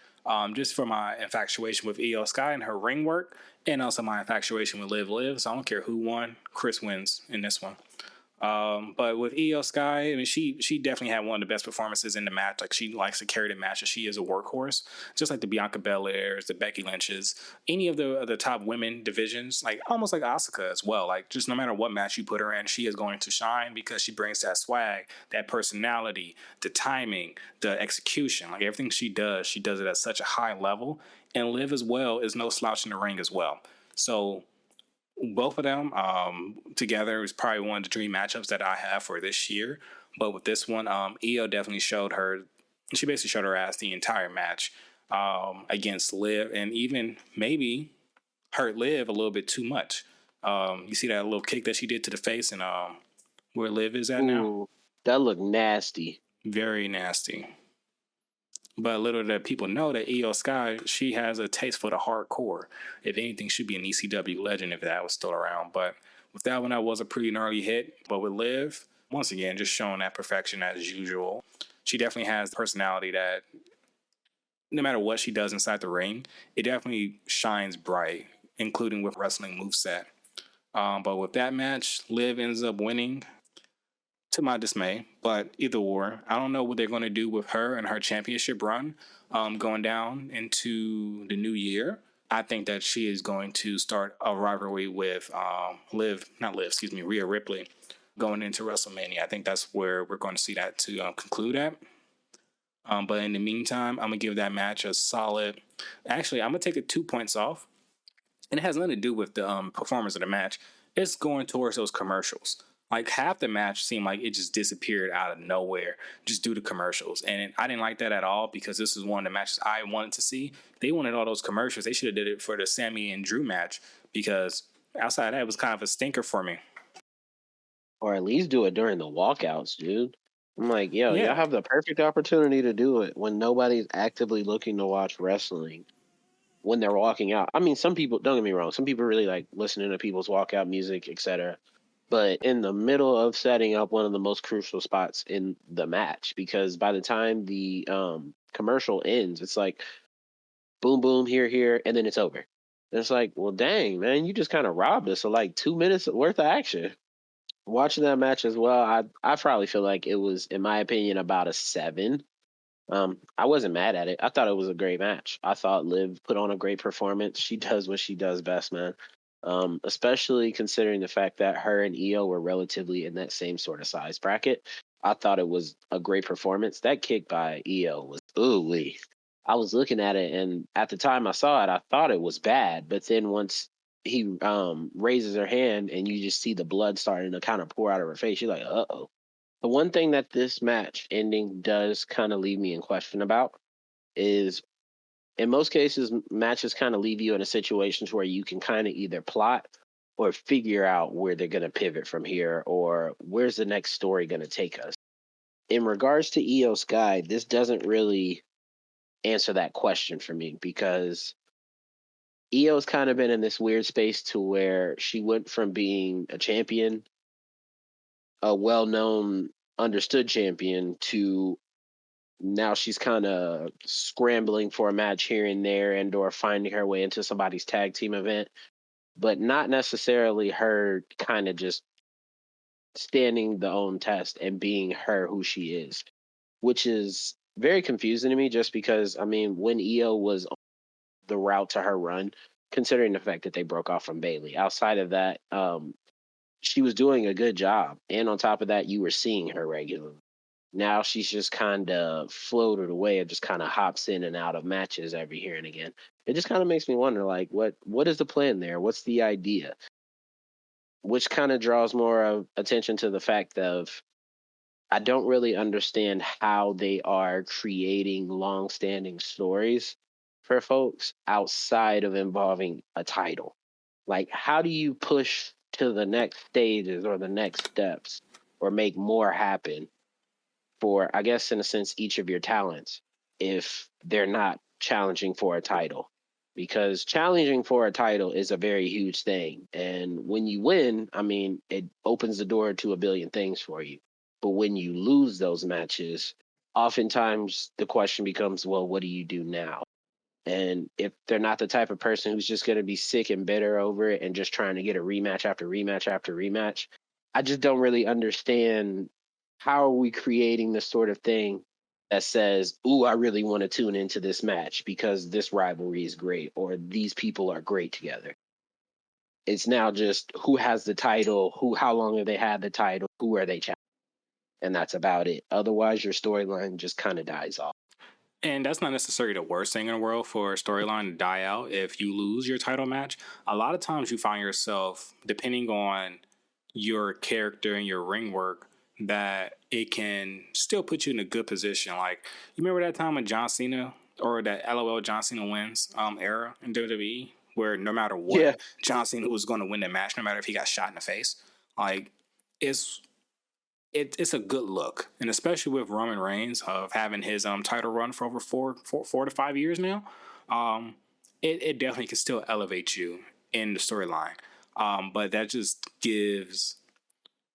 Just for my infatuation with Io Sky and her ring work, and also my infatuation with Liv. So I don't care who won, Chris wins in this one. But with Io Sky, I mean, she definitely had one of the best performances in the match. Like, she likes to carry the match. She is a workhorse, just like the Bianca Belairs, the Becky Lynches, any of the top women divisions. Like, almost like Asuka as well. Like, just no matter what match you put her in, she is going to shine because she brings that swag, that personality, the timing, the execution. Like, everything she does it at such a high level. And Liv as well is no slouch in the ring as well. So both of them together is probably one of the dream matchups that I have for this year. But with this one, Io definitely she basically showed her ass the entire match against Liv, and even maybe hurt Liv a little bit too much. You see that little kick that she did to the face, and where Liv is at now? Ooh, that looked nasty. Very nasty. But little that people know that Io Sky, she has a taste for the hardcore. If anything, she'd be an ECW legend if that was still around. But with that one, that was a pretty gnarly hit. But with Liv, once again, just showing that perfection as usual. She definitely has the personality that no matter what she does inside the ring, it definitely shines bright, including with wrestling moveset. But with that match, Liv ends up winning, to my dismay. But either or, I don't know what they're going to do with her and her championship run going down into the new year. I think that she is going to start a rivalry with Rhea Ripley going into WrestleMania. I think that's where we're going to see that to conclude at. But in the meantime, I'm going to give that match a solid... Actually, I'm going to take it 2 points off. And it has nothing to do with the performance of the match. It's going towards those commercials. Like, half the match seemed like it just disappeared out of nowhere just due to commercials. And I didn't like that at all because this is one of the matches I wanted to see. They wanted all those commercials. They should have did it for the Sammy and Drew match because outside of that, it was kind of a stinker for me. Or at least do it during the walkouts, dude. I'm like, yo, Yeah. y'all have the perfect opportunity to do it when nobody's actively looking to watch wrestling. when they're walking out. I mean, some people, don't get me wrong, some people really like listening to people's walkout music, etc. But in the middle of setting up one of the most crucial spots in the match, because by the time the commercial ends, it's like boom, boom, here, and then it's over. And it's like, well, dang, man, you just kind of robbed us of like 2 minutes worth of action. Watching that match as well, I probably feel like it was, in my opinion, about a 7. I wasn't mad at it. I thought it was a great match. I thought Liv put on a great performance. She does what she does best, man. Especially considering the fact that her and Io were relatively in that same sort of size bracket. I thought it was a great performance. That kick by Io was ooh-wee. I was looking at it, and at the time I saw it, I thought it was bad. But then once he raises her hand and you just see the blood starting to kind of pour out of her face, you're like, uh-oh. The one thing that this match ending does kind of leave me in question about is, in most cases, matches kind of leave you in a situation where you can kind of either plot or figure out where they're going to pivot from here, or where's the next story going to take us. In regards to Io Sky, this doesn't really answer that question for me, because Io's kind of been in this weird space to where she went from being a champion, a well-known, understood champion, to now she's kind of scrambling for a match here and there, and or finding her way into somebody's tag team event, but not necessarily her kind of just standing the own test and being her who she is, which is very confusing to me, just because, I mean, when Io was on the route to her run, considering the fact that they broke off from Bailey, outside of that, she was doing a good job. And on top of that, you were seeing her regularly. Now she's just kind of floated away and just kind of hops in and out of matches every here and again. It just kind of makes me wonder, like, what is the plan there? What's the idea? Which kind of draws more of attention to the fact of, I don't really understand how they are creating long-standing stories for folks outside of involving a title. Like, how do you push to the next stages or the next steps, or make more happen for, I guess, in a sense, each of your talents, if they're not challenging for a title? Because challenging for a title is a very huge thing. And when you win, I mean, it opens the door to a billion things for you. But when you lose those matches, oftentimes the question becomes, well, what do you do now? And if they're not the type of person who's just going to be sick and bitter over it and just trying to get a rematch after rematch after rematch, I just don't really understand, how are we creating the sort of thing that says, ooh, I really want to tune into this match because this rivalry is great, or these people are great together. It's now just who has the title, how long have they had the title, who are they challenging? And that's about it. Otherwise, your storyline just kind of dies off. And that's not necessarily the worst thing in the world for a storyline to die out if you lose your title match. A lot of times you find yourself, depending on your character and your ring work, that it can still put you in a good position. Like, you remember that time when John Cena, or that LOL John Cena wins era in WWE, where no matter what, Yeah. John Cena was going to win the match, no matter if he got shot in the face. Like, it's a good look, and especially with Roman Reigns of having his title run for over 4 to 5 years now, it definitely can still elevate you in the storyline. But that just gives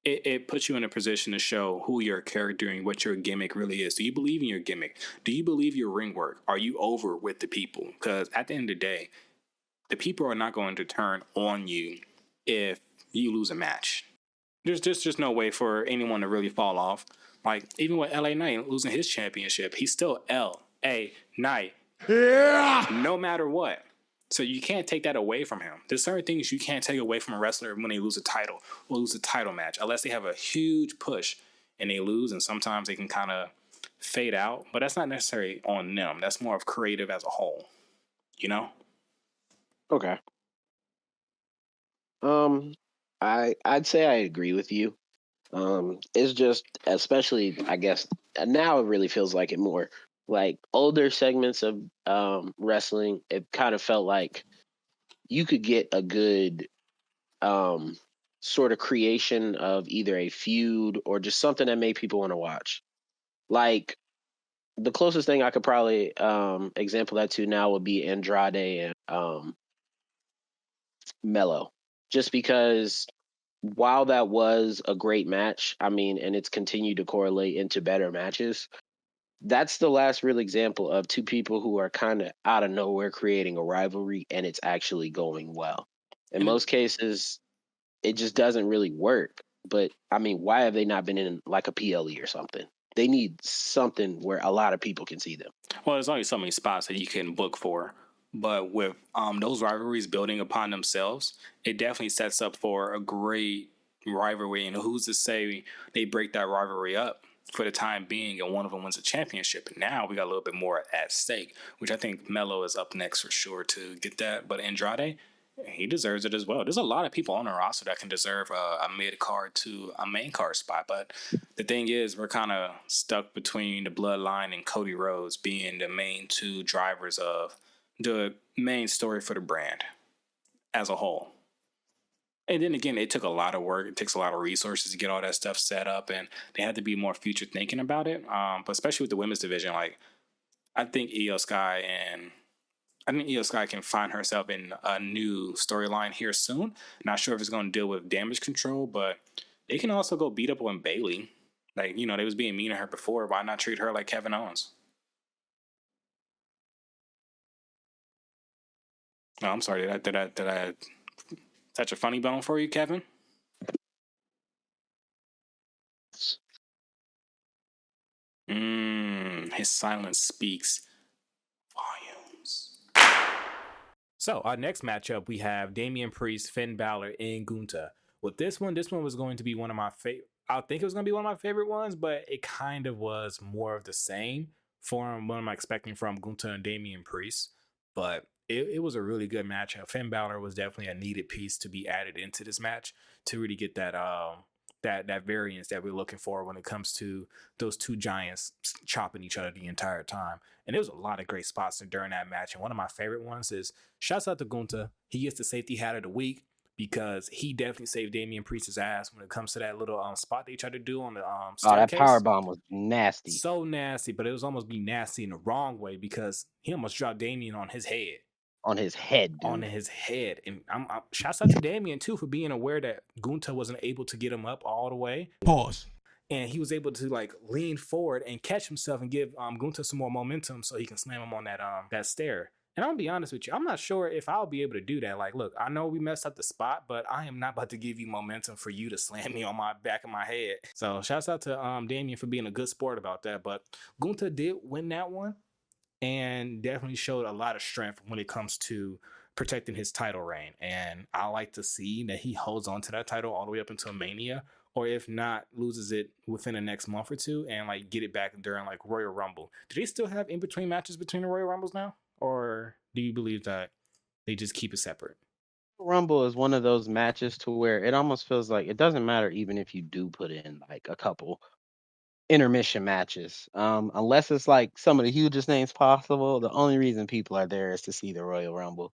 it puts you in a position to show who your character and what your gimmick really is. Do you believe in your gimmick? Do you believe your ring work? Are you over with the people? Because at the end of the day, the people are not going to turn on you if you lose a match. There's just no way for anyone to really fall off. Like, even with LA Knight losing his championship, he's still LA Knight. Yeah! No matter what. So you can't take that away from him. There's certain things you can't take away from a wrestler when they lose a title or lose a title match, unless they have a huge push and they lose, and sometimes they can kind of fade out. But that's not necessarily on them. That's more of creative as a whole. You know? Okay. I'd say I agree with you. It's just, especially, I guess now it really feels like it more. Like older segments of wrestling, it kind of felt like you could get a good sort of creation of either a feud or just something that made people want to watch. Like the closest thing I could probably example that to now would be Andrade and Mello. Just because while that was a great match, I mean, and it's continued to correlate into better matches, that's the last real example of two people who are kind of out of nowhere creating a rivalry and it's actually going well. In And most cases, it just doesn't really work. But I mean, why have they not been in like a PLE or something? They need something where a lot of people can see them. well, there's only so many spots that you can book for. But with those rivalries building upon themselves, it definitely sets up for a great rivalry. And who's to say they break that rivalry up for the time being and one of them wins a championship? And now we got a little bit more at stake, which I think Melo is up next for sure to get that. But Andrade, he deserves it as well. There's a lot of people on the roster that can deserve a mid card to a main card spot, but the thing is, we're kind of stuck between the Bloodline and Cody Rhodes being the main two drivers of the main story for the brand as a whole. And then again, it took a lot of work. It takes a lot of resources to get all that stuff set up, and they had to be more future thinking about it. But especially with the women's division, like I think Io Sky can find herself in a new storyline here soon. Not sure if it's going to deal with damage control, but they can also go beat up on Bayley. Like, they was being mean to her before. Why not treat her like Kevin Owens? No, I'm sorry. Did I touch a funny bone for you, Kevin? His silence speaks volumes. So our next matchup, we have Damian Priest, Finn Balor, and Gunther. With this one was going to be one of my favorite. I think it was going to be one of my favorite ones, but it kind of was more of the same from what I'm expecting from Gunther and Damian Priest. But it was a really good matchup. Finn Balor was definitely a needed piece to be added into this match to really get that that variance that we're looking for when it comes to those two giants chopping each other the entire time. And there was a lot of great spots during that match. And one of my favorite ones is shouts out to Gunther. He gets the safety hat of the week because he definitely saved Damian Priest's ass when it comes to that little spot they tried to do on the staircase. That power bomb was nasty. So nasty, but it was almost be nasty in the wrong way because he almost dropped Damian on his head. On his head, dude. On his head. And I'm shouts out to Damian too for being aware that Gunther wasn't able to get him up all the way. Pause. And he was able to like lean forward and catch himself and give Gunther some more momentum so he can slam him on that stair. And I'm gonna be honest with you, I'm not sure if I'll be able to do that. Like, look, I know we messed up the spot, but I am not about to give you momentum for you to slam me on my back of my head. So shouts out to Damian for being a good sport about that. But Gunther did win that one and definitely showed a lot of strength when it comes to protecting his title reign. And I like to see that he holds on to that title all the way up until Mania, or if not, loses it within the next month or two and like get it back during like Royal Rumble. Do they still have in between matches between the Royal Rumbles now? Or do you believe that they just keep it separate? Rumble is one of those matches to where it almost feels like it doesn't matter even if you do put in like a couple intermission matches. Unless it's like some of the hugest names possible, the only reason people are there is to see the Royal Rumble.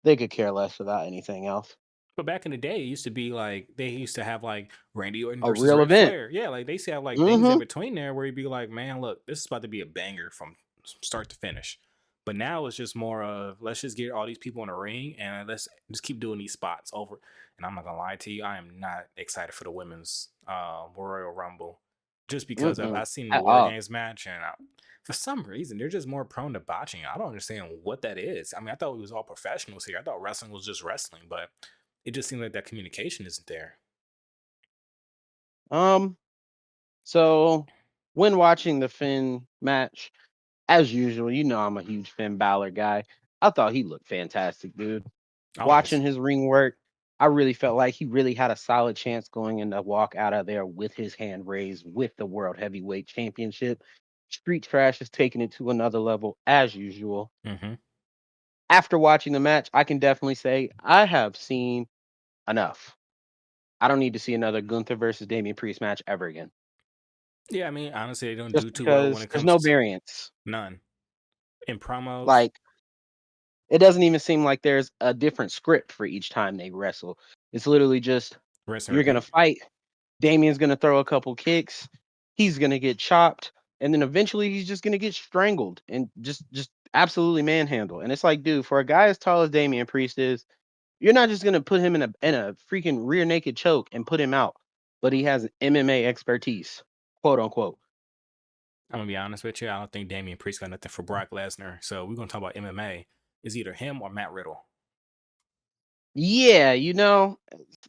They could care less without anything else. But back in the day, it used to be like they used to have like Randy Orton A versus real Ric event. Flair. Yeah, like they used to have like things in between there where you'd be like, man, look, this is about to be a banger from start to finish. But now it's just more of let's just get all these people in the ring and let's just keep doing these spots over. And I'm not gonna lie to you, I am not excited for the women's Royal Rumble just because I've seen the War Games match and for some reason they're just more prone to botching. I don't understand what that is. I mean, I thought it was all professionals here. I thought wrestling was just wrestling, but it just seems like that communication isn't there. So when watching the Finn match, as usual, I'm a huge Finn Balor guy. I thought he looked fantastic, dude. Watching his ring work, I really felt like he really had a solid chance going in to walk out of there with his hand raised with the World Heavyweight Championship. Street Trash is taking it to another level as usual. After watching the match, I can definitely say I have seen enough. I don't need to see another Gunther versus Damian Priest match ever again. Yeah, I mean, honestly, they don't Just do too well when it comes there's no to variance. none. In promos, Like, it doesn't even seem like there's a different script for each time they wrestle. It's literally just rinse and you're gonna repeat. fight. Damian's gonna throw a couple kicks. He's gonna get chopped, and then eventually he's just gonna get strangled and just absolutely manhandled. And it's like, dude, for a guy as tall as Damian Priest is, you're not just gonna put him in a freaking rear naked choke and put him out, but he has MMA expertise, quote unquote. I'm gonna be honest with you. I don't think Damian Priest got nothing for Brock Lesnar. So we're gonna talk about MMA. It's either him or Matt Riddle. Yeah,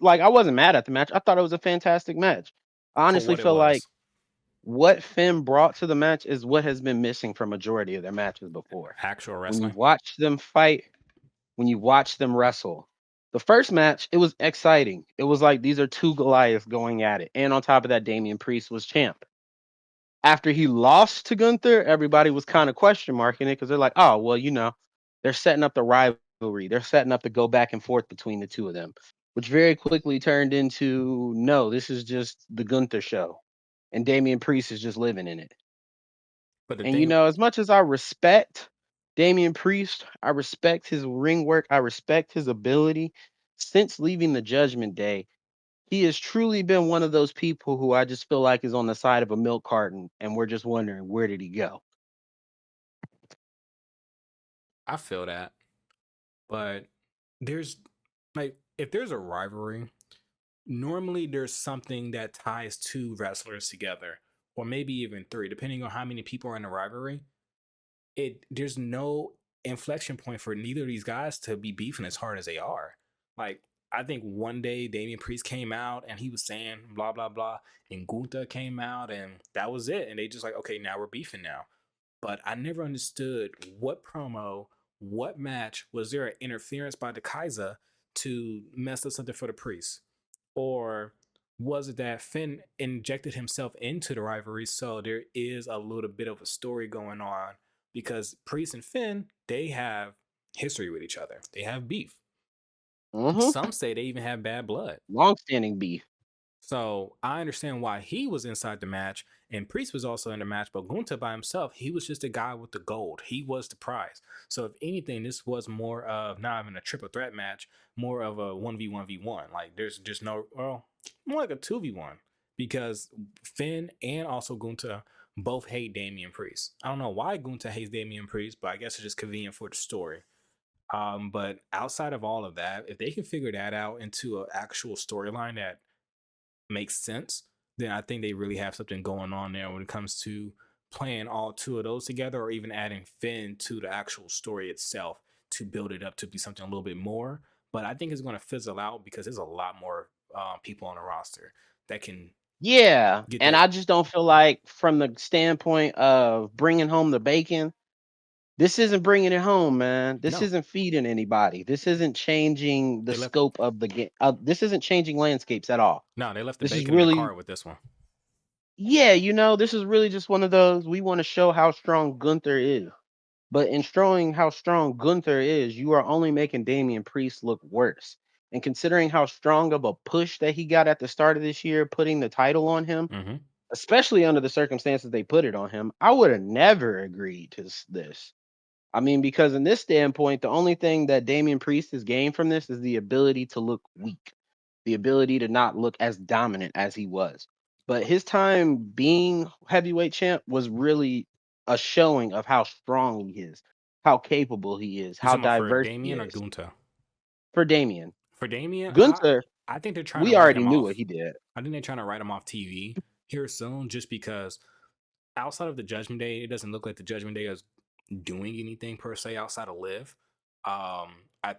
like I wasn't mad at the match. I thought it was a fantastic match. I For honestly what it feel like was. what Finn brought to the match is what has been missing from majority of their matches before. Actual When you wrestling. watch them fight, when you watch them wrestle. The first match, it was exciting. It was like these are two Goliaths going at it. And on top of that, Damian Priest was champ. After he lost to Gunther, everybody was kind of question marking it because they're like, oh, well, they're setting up the rivalry. They're setting up the go back and forth between the two of them, which very quickly turned into no, this is just the Gunther show. And Damian Priest is just living in it. But the And thing, as much as I respect Damian Priest, I respect his ring work, I respect his ability. Since leaving the Judgment Day, he has truly been one of those people who I just feel like is on the side of a milk carton, and we're just wondering where did he go? I feel that. But there's like, if there's a rivalry, normally there's something that ties two wrestlers together, or maybe even three, depending on how many people are in the rivalry. There's no inflection point for neither of these guys to be beefing as hard as they are. Like, I think one day Damian Priest came out and he was saying blah blah blah, and Gunther came out and that was it. And they just like, okay, now we're beefing now. But I never understood what promo, what match was there an interference by the Kaiser to mess up something for the Priest, or was it that Finn injected himself into the rivalry so there is a little bit of a story going on, because Priest and Finn, they have history with each other, they have beef. Some say they even have bad blood. Long-standing beef. So I understand why he was inside the match, and Priest was also in the match, but Gunther by himself, he was just a guy with the gold. He was the prize. So if anything, this was more of not even a triple threat match, more of a 1v1v1. Like there's just no, well, more like a 2v1, because Finn and also Gunther both hate Damian Priest. I don't know why Gunther hates Damian Priest, but I guess it's just convenient for the story. But outside of all of that, if they can figure that out into an actual storyline that makes sense, then I think they really have something going on there when it comes to playing all two of those together, or even adding Finn to the actual story itself to build it up to be something a little bit more. But I think it's going to fizzle out because there's a lot more people on the roster that can Yeah, get and their. I just don't feel like from the standpoint of bringing home the bacon, this isn't bringing it home, man. This No, isn't feeding anybody. This isn't changing the they left. scope of the game. This isn't changing landscapes at all. No, they left the This is bacon in the really, car with this one. yeah, this is really just one of those, we want to show how strong Gunther is. But in showing how strong Gunther is, you are only making Damian Priest look worse. And considering how strong of a push that he got at the start of this year, putting the title on him, Mm-hmm. especially under the circumstances they put it on him, I would have never agreed to this. I mean, because in this standpoint, the only thing that Damian Priest has gained from this is the ability to look weak, the ability to not look as dominant as he was. But his time being heavyweight champ was really a showing of how strong he is, how capable he is, You how talking about for diverse he Damien or is. Gunta? For Damian. For Damien, Gunther, I think they're trying to we write already him knew off. what he did. I think they're trying to write him off TV here soon, just because outside of the Judgment Day, it doesn't look like the Judgment Day is doing anything per se outside of Liv. I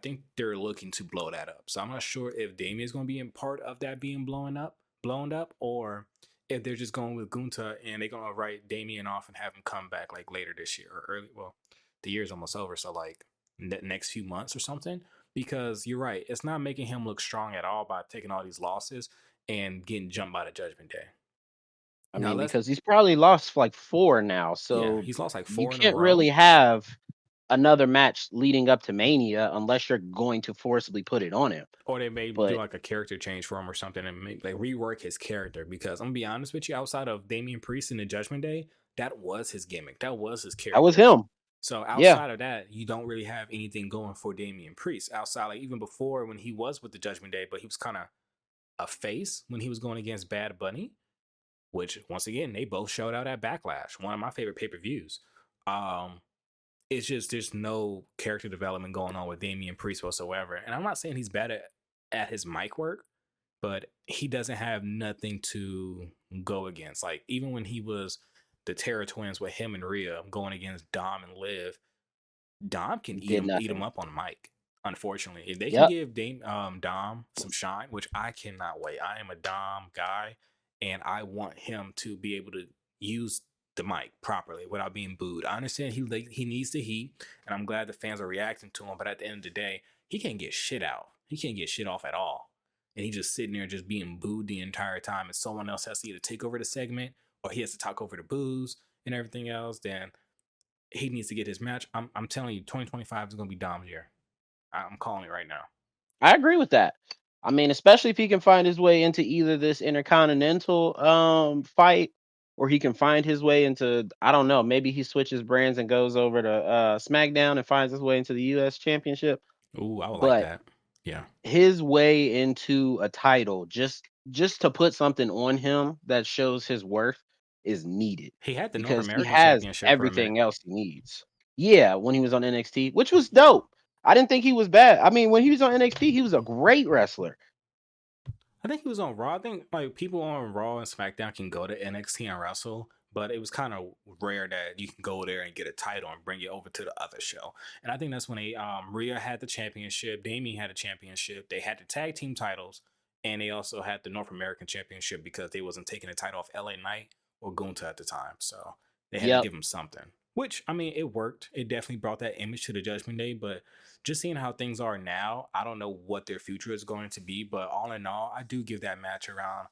think they're looking to blow that up. So I'm not sure if Damien is going to be in part of that being blown up, or if they're just going with Gunta and they're going to write Damien off and have him come back like later this year or early. Well, the year's almost over, so like next few months or something. Because you're right, it's not making him look strong at all by taking all these losses and getting jumped by the Judgment Day. I Now mean, let's because he's probably lost like 4 now. Yeah, So he's lost like you 4 in a can't row. really have another match leading up to Mania unless you're going to forcibly put it on him. Or they may do But like a character change for him or something and make, like rework his character. Because I'm gonna be honest with you, outside of Damian Priest in the Judgment Day, that was his gimmick. That was his that was character. him. So Yeah. outside of that, you don't really have anything going for Damian Priest. Outside, like even before when he was with the Judgment Day, but he was kind of a face when he was going against Bad Bunny. which once again they both showed out at Backlash, one of my favorite pay-per-views. Um, it's just there's no character development going on with Damian Priest whatsoever. And I'm not saying he's bad at his mic work, but he doesn't have nothing to go against. Like even when he was the Terror Twins with him and Rhea going against Dom and Liv, Dom can Did eat him nothing. up on mic. Unfortunately, if they can Yep. give Dom some shine, which I cannot wait. I am a Dom guy, and I want him to be able to use the mic properly without being booed. I understand he needs the heat, and I'm glad the fans are reacting to him. But at the end of the day, he can't get shit out. He can't get shit off at all, and he's just sitting there just being booed the entire time. And someone else has to either take over the segment or he has to talk over the boos and everything else. Then he needs to get his match. I'm telling you, 2025 is going to be Dom's year. I'm calling it right now. I agree with that. I mean, especially if he can find his way into either this intercontinental fight, or he can find his way into, I don't know, maybe he switches brands and goes over to SmackDown and finds his way into the US Championship. Ooh, I would like But that. Yeah. his way into a title, just to put something on him that shows his worth, is needed He had the North because he American has Championship for a minute. everything else he needs. Yeah, when he was on NXT, which was dope. I didn't think he was bad. I mean, when he was on NXT, he was a great wrestler. I think he was on Raw. I think like people on Raw and SmackDown can go to NXT and wrestle, but it was kind of rare that you can go there and get a title and bring it over to the other show. And I think that's when Rhea had the championship, Damien had a championship, they had the tag team titles, and they also had the North American Championship because they wasn't taking the title off LA Knight or Gunta at the time. So they had to Yep. give him something. Which I mean, it worked. It definitely brought that image to the Judgment Day, but just seeing how things are now, I don't know what their future is going to be, but all in all, I do give that match around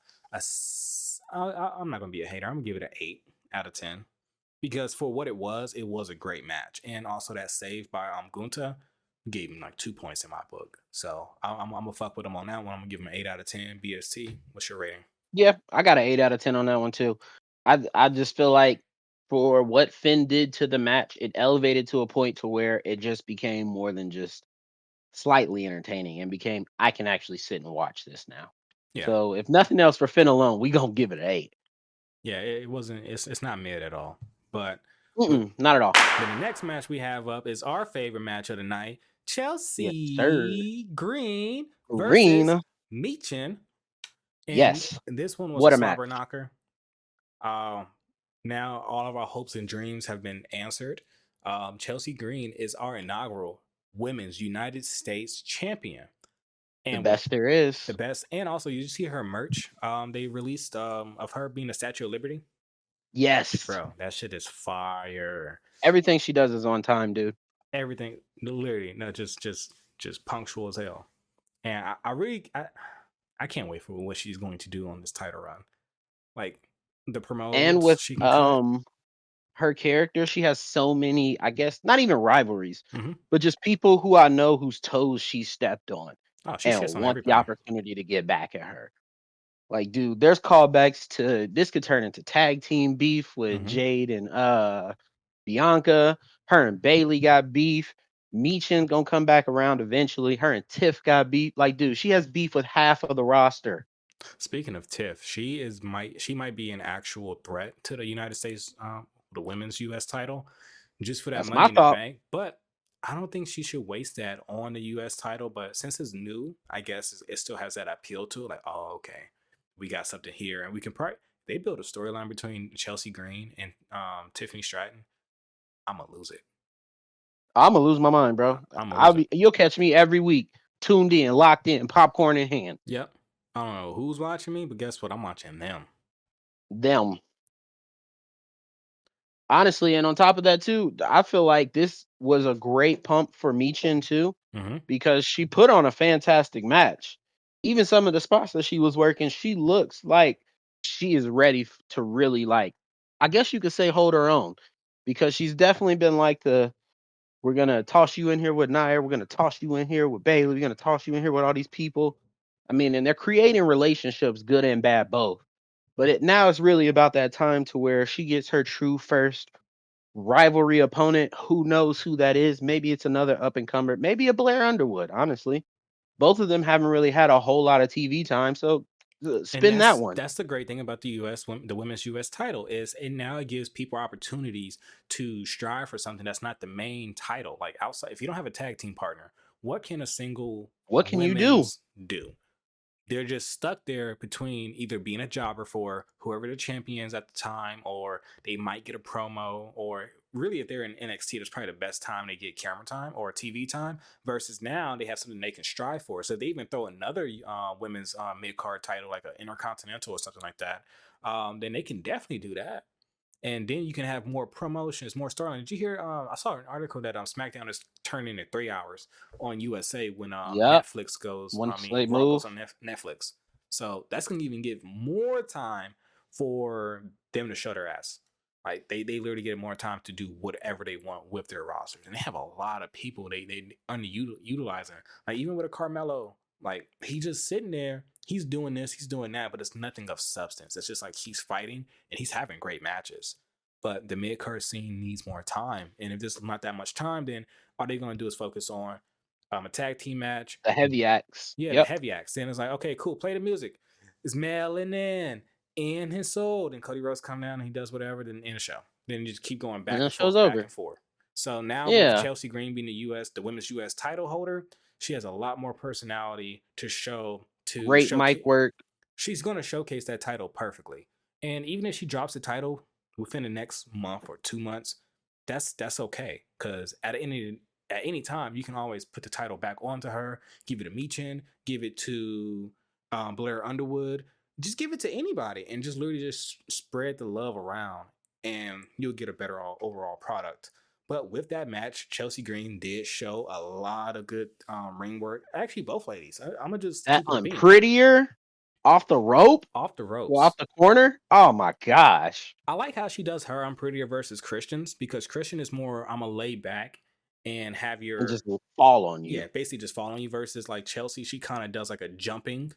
I'm not going to be a hater. I'm going to give it an 8 out of 10 because for what it was a great match. And also that save by Gunta gave him like 2 points in my book. So I'm going to fuck with him on that one. I'm going to give him an 8 out of 10. BST, what's your rating? Yeah, I got an 8 out of 10 on that one too. I just feel like for what Finn did to the match, it elevated to a point to where it just became more than just slightly entertaining and became, I can actually sit and watch this now. Yeah. So if nothing else for Finn alone, we gonna give it an 8. Yeah, it wasn't, it's not mid at all. But Not at all. the next match we have up is our favorite match of the night. Chelsea sir. Green versus Green. Meechin. And Yes. this one was What a a match. slobber knocker. Now all of our hopes and dreams have been answered. Chelsea Green is our inaugural Women's United States champion. The And best there is. the best. And also, you see her merch. They released of her being a Statue of Liberty. Yes. Bro, that shit is fire. Everything she does is on time, dude. Everything, literally, no, just punctual as hell. And I really can't wait for what she's going to do on this title run. Like the promos, And with she can cut. her character, she has so many, I guess, not even rivalries, Mhm. but just people who I know whose toes she stepped on Oh, she and shits on want the everybody. opportunity to get back at her. Like, dude, there's callbacks to this could turn into tag team beef with Mhm. Jade and Bianca. Her and Bailey got beef. Meechin gonna come back around eventually. Her and Tiff got beef. Like, dude, she has beef with half of the roster. Speaking of Tiff, she might be an actual threat to the United States, the women's U.S. title, just for that That's money my in the thought. bank. But I don't think she should waste that on the U.S. title. But since it's new, I guess it still has that appeal to it. Like, oh, okay, we got something here, and we can probably they build a storyline between Chelsea Green and Tiffany Stratton. I'm gonna lose it. I'm gonna lose my mind, bro. I'm gonna lose it. You'll catch me every week, tuned in, locked in, popcorn in hand. Yep. I don't know who's watching me, but guess what? I'm watching them. Them. Honestly, and on top of that too, I feel like this was a great pump for Meechin too, Mhm. because she put on a fantastic match. Even some of the spots that she was working, she looks like she is ready to really, like, I guess you could say, hold her own, because she's definitely been like we're gonna toss you in here with Nia, we're gonna toss you in here with Bailey, we're gonna toss you in here with all these people. I mean, and they're creating relationships, good and bad both. But now it's really about that time to where she gets her true first rivalry opponent. Who knows who that is? Maybe it's another up and comer, maybe a Blair Underwood. Honestly, both of them haven't really had a whole lot of TV time, so And Spin that one. that's the great thing about the the women's US title is it now gives people opportunities to strive for something that's not the main title. Like outside, if you don't have a tag team partner, what can a single What can you do? women's do? They're just stuck there between either being a jobber for whoever the champions at the time, or they might get a promo, or really if they're in NXT, that's probably the best time they get camera time or TV time. Versus now they have something they can strive for. So they even throw another women's mid card title like an Intercontinental or something like that. Then they can definitely do that. And then you can have more promotions, more storyline. Did you hear? I saw an article that SmackDown is turning into 3 hours on USA when Yep. Netflix goes. One I mean, slate Raw goes move. on Netflix. So that's gonna even give more time for them to show their ass. Like they literally get more time to do whatever they want with their rosters, and they have a lot of people they underutilizing. Like even with a Carmelo, like he's just sitting there. He's doing this, he's doing that, but it's nothing of substance. It's just like he's fighting and he's having great matches. But the mid card scene needs more time. And if there's not that much time, then all they're going to do is focus on a tag team match. The heavy acts. Yeah, the Yep. heavy acts. Then it's like, okay, cool, play the music. It's mailing in his soul. Then Cody Rhodes come down and he does whatever, then end the show. Then you just keep going back And the and forth, show's back over. and forth. So now with Yeah. Chelsea Green being the women's US title holder, she has a lot more personality to show Great mic work. she's going to showcase that title perfectly. And even if she drops the title within the next month or 2 months, that's okay. Because at any time, you can always put the title back onto her, give it to Meechin, give it to Blair Underwood, just give it to anybody, and just literally just spread the love around, and you'll get a better overall product. But with that match, Chelsea Green did show a lot of good ring work. Actually, both ladies. I'm gonna just That keep it being. Unprettier off the rope. Off the ropes. Well, off the corner. Oh my gosh. I like how she does her Unprettier versus Christian's, because Christian is more I'm gonna lay back and have your And just will fall on you. yeah, basically just fall on you, versus like Chelsea, she kind of does like a jumping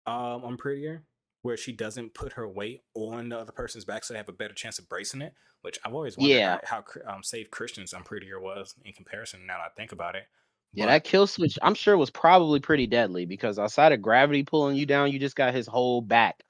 Unprettier, where she doesn't put her weight on the other person's back so they have a better chance of bracing it, which I've always wondered Yeah. how safe Christian's Unprettier was in comparison now that I think about it. Yeah, But that kill switch, I'm sure, was probably pretty deadly because outside of gravity pulling you down, you just got his whole back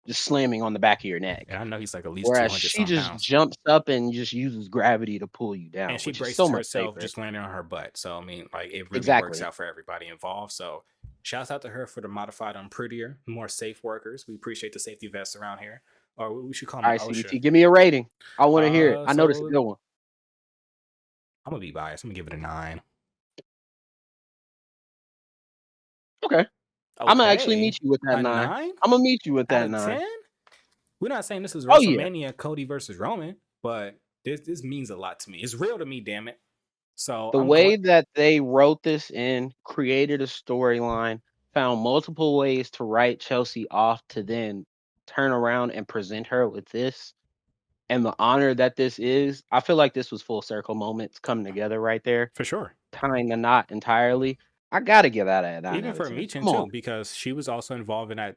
just slamming on the back of your neck. and I know he's like at least Whereas 200 she some just pounds. jumps up and just uses gravity to pull you down, And she which is braces so much herself safer. just landing on her butt. So I mean, like it really works Exactly. out for everybody involved. So shouts out to her for the modified Unprettier, more safe workers. We appreciate the safety vests around here, or we should call All them right, OSHA. CDT, give me a rating. I want to hear it. I know this is a So good one. I'm gonna be biased. I'm gonna give it a 9. Okay. I'm gonna actually Okay, meet you with that a 9. 9 I'm gonna meet you with out that of 9. 10. We're not saying this is Oh yeah. WrestleMania Cody versus Roman, but this means a lot to me. It's real to me, damn it. So The I'm way glad. that they wrote this in, created a storyline, found multiple ways to write Chelsea off to then turn around and present her with this, and the honor that this is. I feel like this was full circle moments coming together right there, For sure. tying the knot entirely. I gotta give that a 9 Even out of for 10. Meechin Come on. too, because she was also involved in that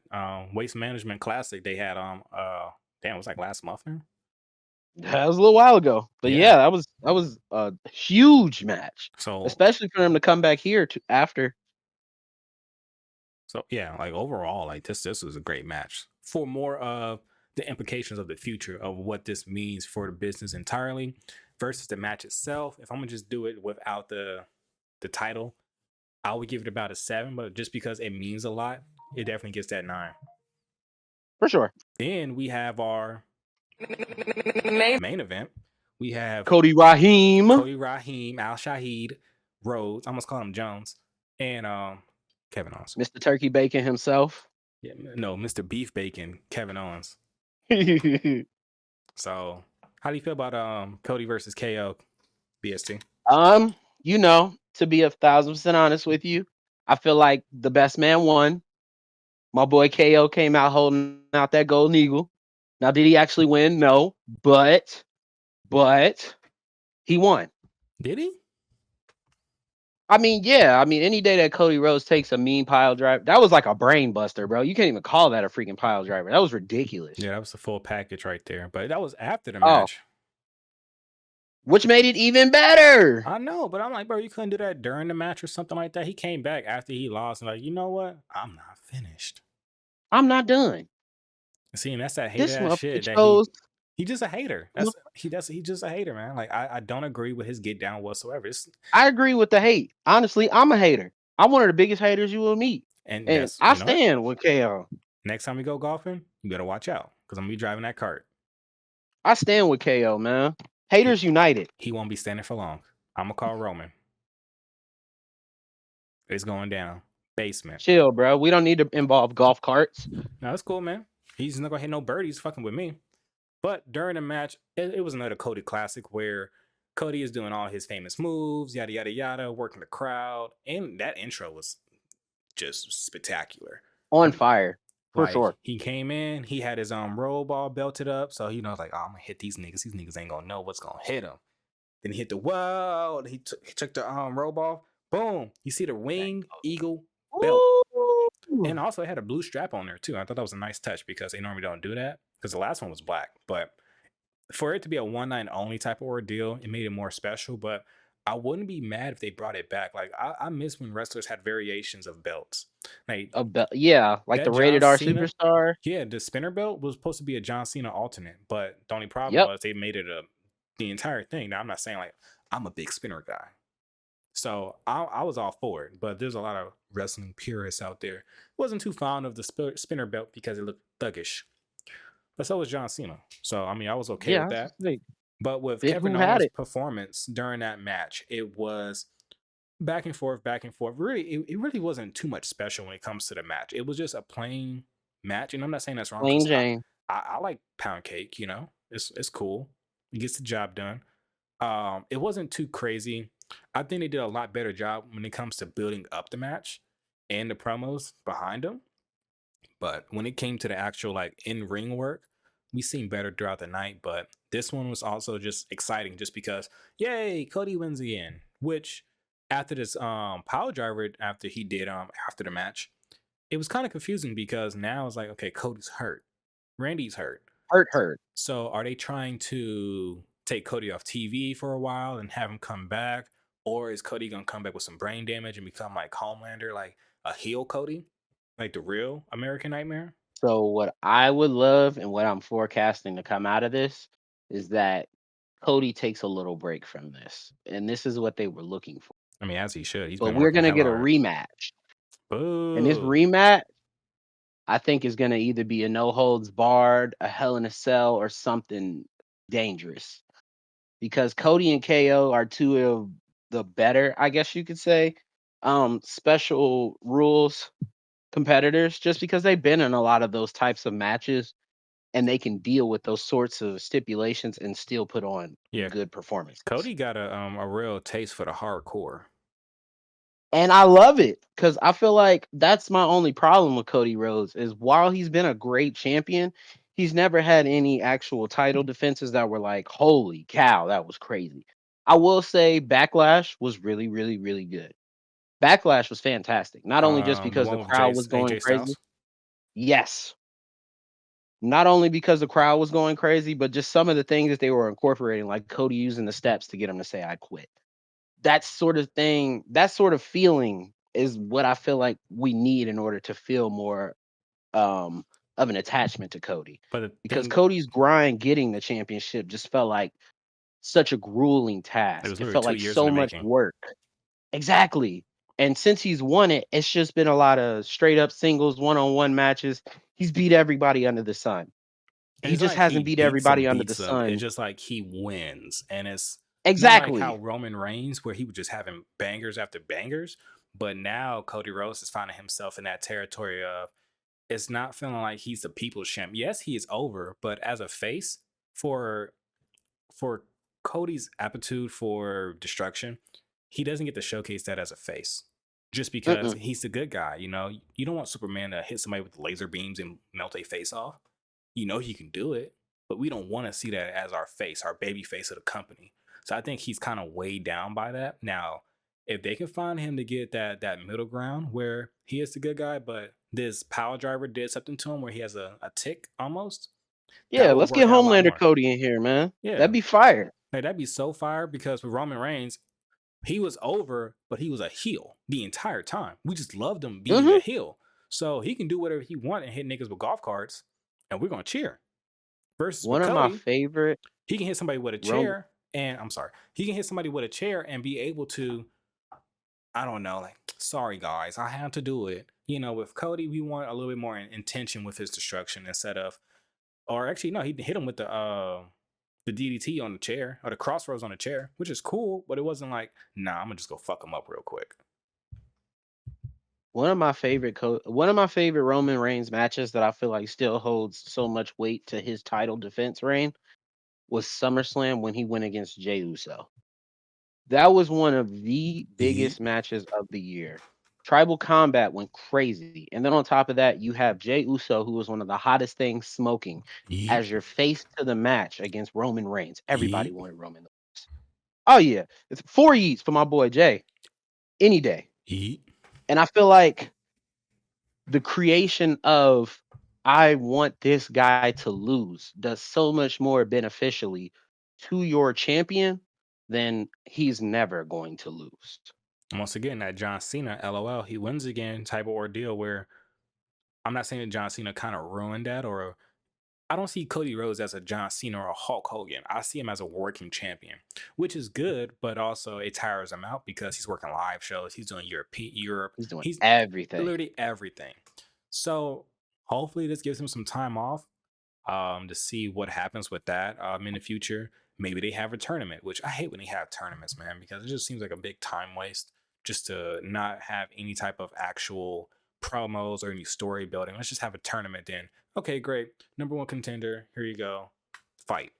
Waste Management Classic they had damn, it was like last month now. That was a little while ago, but Yeah. yeah, that was a huge match, So especially for them to come back here after. yeah, like overall, like this was a great match. For more of the implications of the future of what this means for the business entirely versus the match itself, if I'm gonna just do it without the title, I would give it about a 7, but just because it means a lot, it definitely gets that 9. For sure. Then we have our main event. We have Cody Raheem, Al Shahid, Rhodes, I almost call him Jones, and Kevin Owens. Mr. Turkey Bacon himself. Yeah, no, Mr. Beef Bacon, Kevin Owens. So, how do you feel about Cody versus KO, BST? You know, to be 1,000% honest with you, I feel like the best man won. My boy KO came out holding out that golden eagle. Now, did he actually win? No, but he won. Did he? I mean, yeah. I mean, any day that Cody Rhodes takes a mean pile driver, that was like a brain buster, bro. You can't even call that a freaking pile driver. That was ridiculous. Yeah, that was the full package right there. But that was after the Oh. match. Which made it even better. I know, but I'm like, bro, you couldn't do that during the match or something like that. He came back after he lost and like, you know what? I'm not finished. I'm not done. See, and that's that This hater ass motherfucker shit that chose. he just a hater. He's just a hater, man. Like I don't agree with his get down whatsoever. I agree with the hate. Honestly, I'm a hater. I'm one of the biggest haters you will meet, And and that's, I you know what? stand with KO. Next time we go golfing, you better watch out because I'm gonna be driving that cart. I stand with KO, man. Haters united. He won't be standing for long. I'm gonna call Roman. It's going down. Basement. Chill, bro. We don't need to involve golf carts. No, that's cool, man. He's not gonna hit no birdies fucking with me. But during the match, it was another Cody classic where Cody is doing all his famous moves, yada yada yada, working the crowd, and that intro was just spectacular. On fire, for Like, sure. he came in, he had his roll ball belted up, so he knows like, oh, I'm gonna hit these niggas. These niggas ain't gonna know what's gonna hit him. Then he hit the whoa. He took the roll ball. Boom. You see the wing eagle belt. Ooh. And also it had a blue strap on there too. I thought that was a nice touch because they normally don't do that. Because the last one was black. But for it to be a one night only type of ordeal, it made it more special. But I wouldn't be mad if they brought it back. Like I miss when wrestlers had variations of belts. Like Yeah, like that the rated John R Cena- superstar. yeah, the spinner belt was supposed to be a John Cena alternate, but the only problem Yep. was they made it the entire thing. Now I'm not saying like I'm a big spinner guy, so I was all for it. But there's a lot of wrestling purists out there who wasn't too fond of the spinner belt because it looked thuggish. But so was John Cena. So I mean, I was okay Yeah, with that. like, But with Big Kevin Who had Owens' it. performance during that match, it was back and forth, back and forth. Really, it really wasn't too much special when it comes to the match. It was just a plain match, and I'm not saying that's wrong. Plain 'Cause Jane. I like pound cake. You know, it's cool. It gets the job done. It wasn't too crazy. I think they did a lot better job when it comes to building up the match and the promos behind them. But when it came to the actual like in-ring work, we seen better throughout the night. But this one was also just exciting just because, yay, Cody wins again. Which after this power driver, after he did after the match, it was kind of confusing because now it's like, okay, Cody's hurt. Randy's hurt. Hurt. So are they trying to take Cody off TV for a while and have him come back? Or is Cody gonna come back with some brain damage and become like Homelander, like a heel Cody? Like the real American Nightmare? So what I would love and what I'm forecasting to come out of this is that Cody takes a little break from this. And this is what they were looking for. I mean, as he should. He's But been we're working gonna get a hella hard. rematch. And this Boo. rematch, I think, is gonna either be a no holds barred, a Hell in a Cell, or something dangerous. Because Cody and KO are two of the better, I guess you could say, special rules competitors, just because they've been in a lot of those types of matches and they can deal with those sorts of stipulations and still put on Yeah. good performances. Cody got a real taste for the hardcore. And I love it because I feel like that's my only problem with Cody Rhodes is while he's been a great champion, he's never had any actual title defenses that were like, holy cow, that was crazy. I will say Backlash was really, really, really good. Backlash was fantastic. Not only just because the one with crowd was going AJ crazy. Styles? Yes. Not only because the crowd was going crazy, but just some of the things that they were incorporating, like Cody using the steps to get him to say, I quit. That sort of thing, that sort of feeling is what I feel like we need in order to feel more of an attachment to Cody. But the Because thing, Cody's grind getting the championship just felt like such a grueling task. was It literally felt 2 like years in so the much making. work. Exactly. And since he's won it, it's just been a lot of straight up singles, one-on-one matches. He's beat everybody under the sun. And He it's just like hasn't he beat beats everybody them, under the beats them. sun. It's just like he wins. And it's Exactly. not like how Roman Reigns, where he was just having bangers after bangers. But now Cody Rhodes is finding himself in that territory of it's not feeling like he's the people's champ. Yes, he is over, but as a face for Cody's aptitude for destruction, he doesn't get to showcase that as a face. Just because he's the good guy, you know. You don't want Superman to hit somebody with laser beams and melt a face off. You know he can do it, but we don't want to see that as our face, our baby face of the company. So I think he's kind of weighed down by that. Now, if they can find him to get that middle ground where he is the good guy, but this power driver did something to him where he has a tick almost. Yeah, would let's work get out a lot Homelander more. Cody in here, man. Yeah. That'd be fire. Like, that'd be so fire because with Roman Reigns, he was over, but he was a heel the entire time. We just loved him being a heel. So he can do whatever he want and hit niggas with golf carts, and we're gonna cheer. Versus with One of my Cody, favorite he can hit somebody with a chair, and I'm sorry, he can hit somebody with a chair and be able to, I don't know, like, sorry guys, I had to do it. You know, with Cody, we want a little bit more intention with his destruction instead of, or actually no, he hit him with the DDT on the chair or the crossroads on the chair, which is cool, but it wasn't like, nah, I'm gonna just go fuck him up real quick. one of my favorite Roman Reigns matches that I feel like still holds so much weight to his title defense reign was SummerSlam when he went against Jey Uso. That was one of the biggest matches of the year. Tribal Combat went crazy. And then on top of that, you have Jey Uso, who was one of the hottest things smoking, as your face to the match against Roman Reigns. Everybody wanted Roman to lose. Oh, yeah. It's 4 yeets for my boy Jay. Any day. And I feel like the creation of I want this guy to lose does so much more beneficially to your champion than he's never going to lose. Once again, that John Cena, LOL, he wins again type of ordeal where I'm not saying that John Cena kind of ruined that, or I don't see Cody Rhodes as a John Cena or a Hulk Hogan. I see him as a working champion, which is good, but also it tires him out because he's working live shows. He's doing Europe. He's doing everything. Literally everything. So hopefully this gives him some time off to see what happens with that in the future. Maybe they have a tournament, which I hate when they have tournaments, man, because it just seems like a big time waste just to not have any type of actual promos or any story building. Let's just have a tournament then. Okay, great. Number one contender. Here you go. Fight.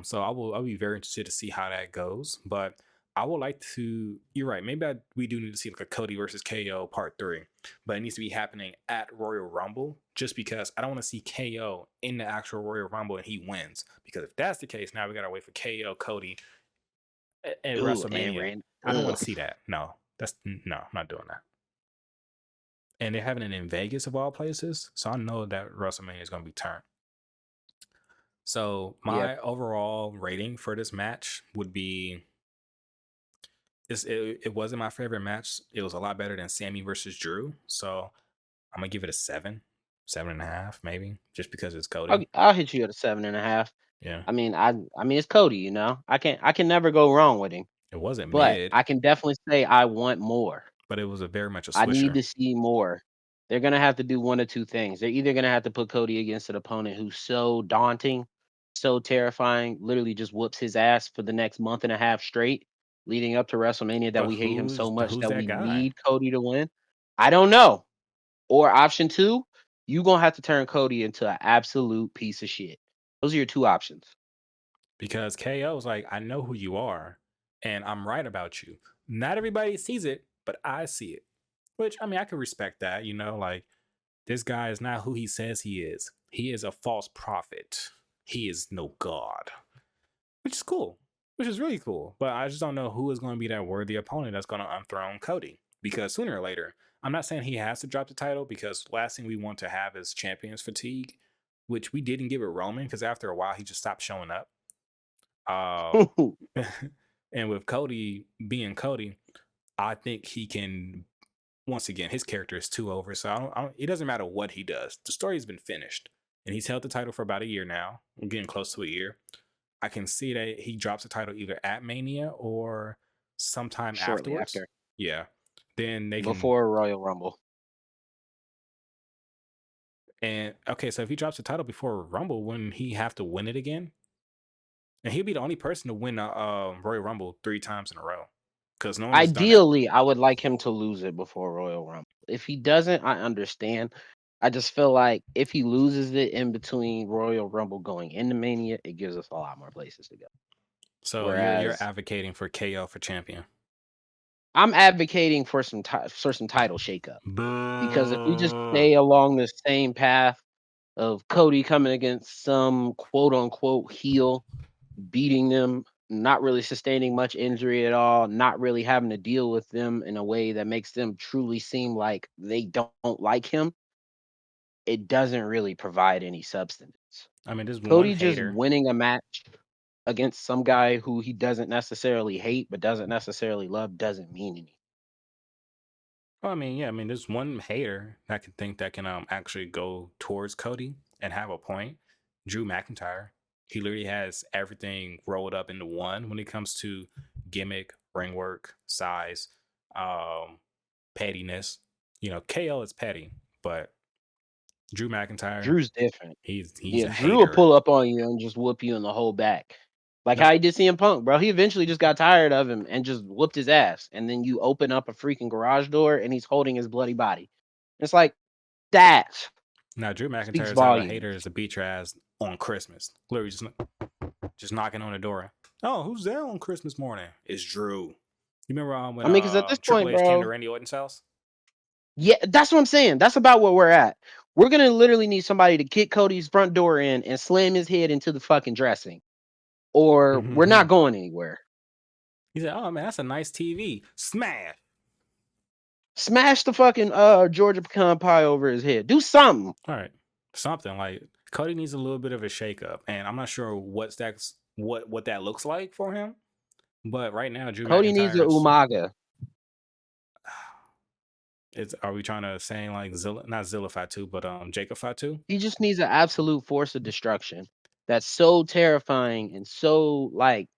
So I'll be very interested to see how that goes. But I would like to, you're right, maybe we do need to see like a Cody versus KO part 3. But it needs to be happening at Royal Rumble, just because I don't want to see KO in the actual Royal Rumble and he wins. Because if that's the case, now we gotta wait for KO Cody at WrestleMania. I don't want to see that. No, I'm not doing that. And they're having it in Vegas of all places, so I know that WrestleMania is going to be turned. So my overall rating for this match would be, it wasn't my favorite match. It was a lot better than Sammy versus Drew, so I'm gonna give it a 7.5 maybe, just because it's Cody. I'll hit you at a 7.5. Yeah, I mean it's Cody. You know, I can never go wrong with him. it wasn't But mid, I can definitely say I want more. but it was very much a I need swisher. to see more. They're gonna have to do one of two things. They're either gonna have to put Cody against an opponent who's so daunting, so terrifying, literally just whoops his ass for the next month and a half straight, leading up to WrestleMania, that But we hate him so much who's that that we guy? need Cody to win. I don't know. Or option 2, you gonna have to turn Cody into an absolute piece of shit. Those are your 2 options. Because KO's like, I know who you are, and I'm right about you. Not everybody sees it, but I see it. Which, I mean, I can respect that, you know, like, this guy is not who he says he is. He is a false prophet. He is no god. Which is cool. Which is really cool. But I just don't know who is going to be that worthy opponent that's going to unthrone Cody. Because sooner or later, I'm not saying he has to drop the title, because last thing we want to have is champions fatigue, which we didn't give it Roman, because after a while, he just stopped showing up. And with Cody being Cody, I think he can, once again, his character is too over. So it doesn't matter what he does. The story has been finished, and he's held the title for about a year now. We're getting close to a year. I can see that he drops the title either at Mania or sometime Shortly afterwards. after. Yeah. Then they before Royal Rumble. And okay, so if he drops the title before Rumble, wouldn't he have to win it again? And he'll be the only person to win a Royal Rumble 3 times in a row. Because no one's done it. Ideally, I would like him to lose it before Royal Rumble. If he doesn't, I understand. I just feel like if he loses it in between Royal Rumble going into Mania, it gives us a lot more places to go. So you're Whereas- advocating for KO for champion. I'm advocating for some title shakeup. Because if we just stay along the same path of Cody coming against some quote unquote heel, beating them, not really sustaining much injury at all, not really having to deal with them in a way that makes them truly seem like they don't like him, it doesn't really provide any substance. I mean, there's Cody one just hater. winning a match against some guy who he doesn't necessarily hate but doesn't necessarily love doesn't mean anything. Well, I mean, yeah, I mean, there's one hater that can think that can actually go towards Cody and have a point. Drew McIntyre. He literally has everything rolled up into one when it comes to gimmick, ring work, size, pettiness. You know, KO is petty, but Drew McIntyre, Drew's different. he's Yeah, a Drew will hater. pull up on you and just whoop you in the whole back. Like No, how he did CM Punk, bro. He eventually just got tired of him and just whooped his ass. And then you open up a freaking garage door and he's holding his bloody body. It's like that now Drew speaks McIntyre is how a hater volumes. is to beat your ass on Christmas. Literally just knocking on the door. Oh, who's there on Christmas morning? It's Drew. You remember when I mean, because at this Triple point, H came to bro, Randy Orton's house? yeah, that's what I'm saying. That's about where we're at. We're gonna literally need somebody to kick Cody's front door in and slam his head into the fucking dressing, or we're not going anywhere. He said, "Oh man, that's a nice TV. Smash!" Smash the fucking Georgia pecan pie over his head. Do something. All right, something like Cody needs a little bit of a shakeup, and I'm not sure what that looks like for him. But right now, Drew Cody needs a McIntyre's. Umaga. Are we trying to say like not Zilla Fatu, but Jacob Fatu? He just needs an absolute force of destruction that's so terrifying and so like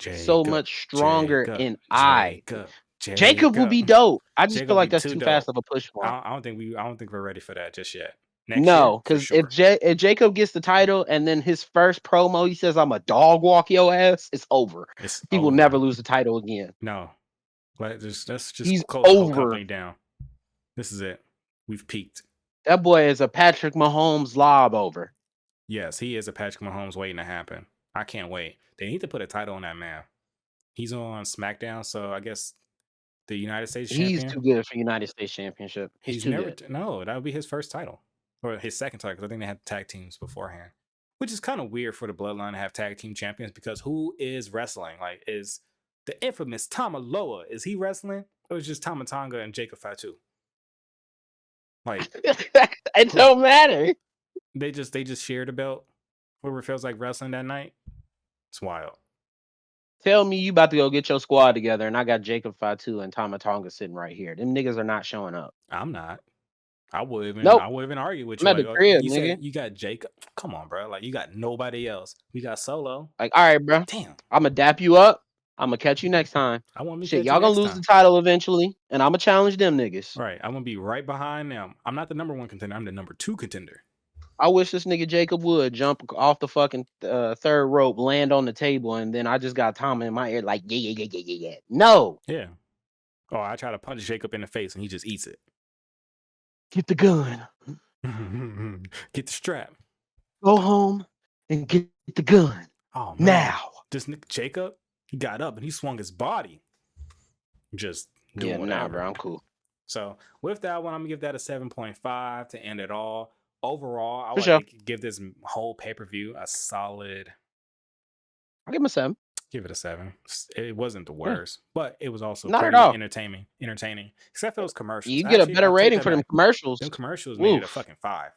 so Jacob, much stronger Jacob, in eye. Jacob, Jacob will be Jacob. dope. I just feel Jacob be like that's too too dope. fast of a push for him. I don't think we're ready for that just yet. Next year, No, for because sure. if Jacob gets the title and then his first promo he says I'm a dog walk your ass, it's over. It's He will over. never lose the title again. No, let's just He's close the whole over. company down. This is it. We've peaked. That boy is a Patrick Mahomes lob over. Yes, he is a Patrick Mahomes waiting to happen. I can't wait. They need to put a title on that man. He's on SmackDown, so I guess the United States He's champion. too good for United States Championship. He's too never. good. No, that would be his first title or his second title because I think they had tag teams beforehand, which is kind of weird for the Bloodline to have tag team champions because who is wrestling? Like, is the infamous Tamaloa, is he wrestling or is just Tama Tonga and Jacob Fatu? Like, It don't matter. they just shared a belt. Whoever feels like wrestling that night, it's wild. Tell me you about to go get your squad together, and I got Jacob Fatu and Tama Tonga sitting right here. Them niggas are not showing up. I'm not. I wouldn't Nope. even argue with I'm you. at the Like, crib, you nigga. said you got Jacob. Come on, bro. Like, you got nobody else. We got Solo. Like, all right, bro. Damn. I'm gonna dap you up. I'm gonna catch you next time. I want me to Shit, catch you y'all gonna next lose time. the title eventually, and I'm gonna challenge them niggas. Right. I'm gonna be right behind them. I'm not the number 1 contender. I'm the number 2 contender. I wish this nigga Jacob would jump off the fucking third rope, land on the table, and then I just got Tama in my ear like, yeah. No. Yeah. Oh, I try to punch Jacob in the face and he just eats it. Get the gun. Get the strap. Go home and get the gun. Oh man. Now. This Jacob, he got up and he swung his body. Just doing whatever. Nah, bro, I'm cool. So with that one, I'm gonna give that a 7.5 to end it all. Overall, I For would sure. like to give this whole pay-per-view a solid. I'll give him a 7. Give it a 7. It wasn't the worst, but it was also Not at pretty all. entertaining. Except for those commercials. You get a better I take rating that for them back. commercials. Them commercials made it a Oof. fucking 5.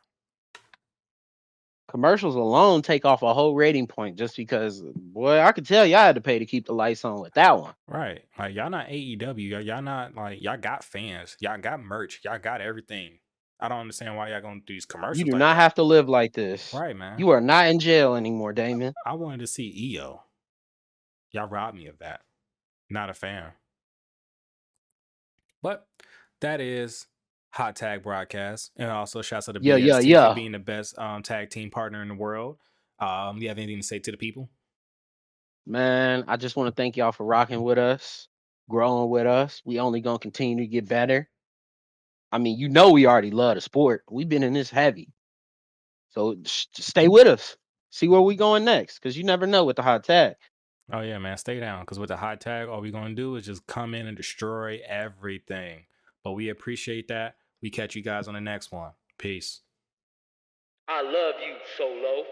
Commercials alone take off a whole rating point just because, boy, I could tell y'all had to pay to keep the lights on with that one. Right. Like, y'all not AEW. Y'all not, like, y'all got fans. Y'all got merch. Y'all got everything. I don't understand why y'all gonna do these commercials. You do like not that. have to live like this. Right, man. You are not in jail anymore, Damon. I wanted to see EO. Y'all robbed me of that. Not a fan. But that is Hot Tag Broadcast. And also shouts out to BsT for being the best tag team partner in the world. You have anything to say to the people? Man, I just want to thank y'all for rocking with us, growing with us. We only gonna continue to get better. I mean, you know we already love the sport. We've been in this heavy. So stay with us. See where we going next, because you never know with the hot tag. Oh yeah, man, stay down. Because with the hot tag, all we're gonna do is just come in and destroy everything. But we appreciate that. We catch you guys on the next one. Peace. I love you, Solo.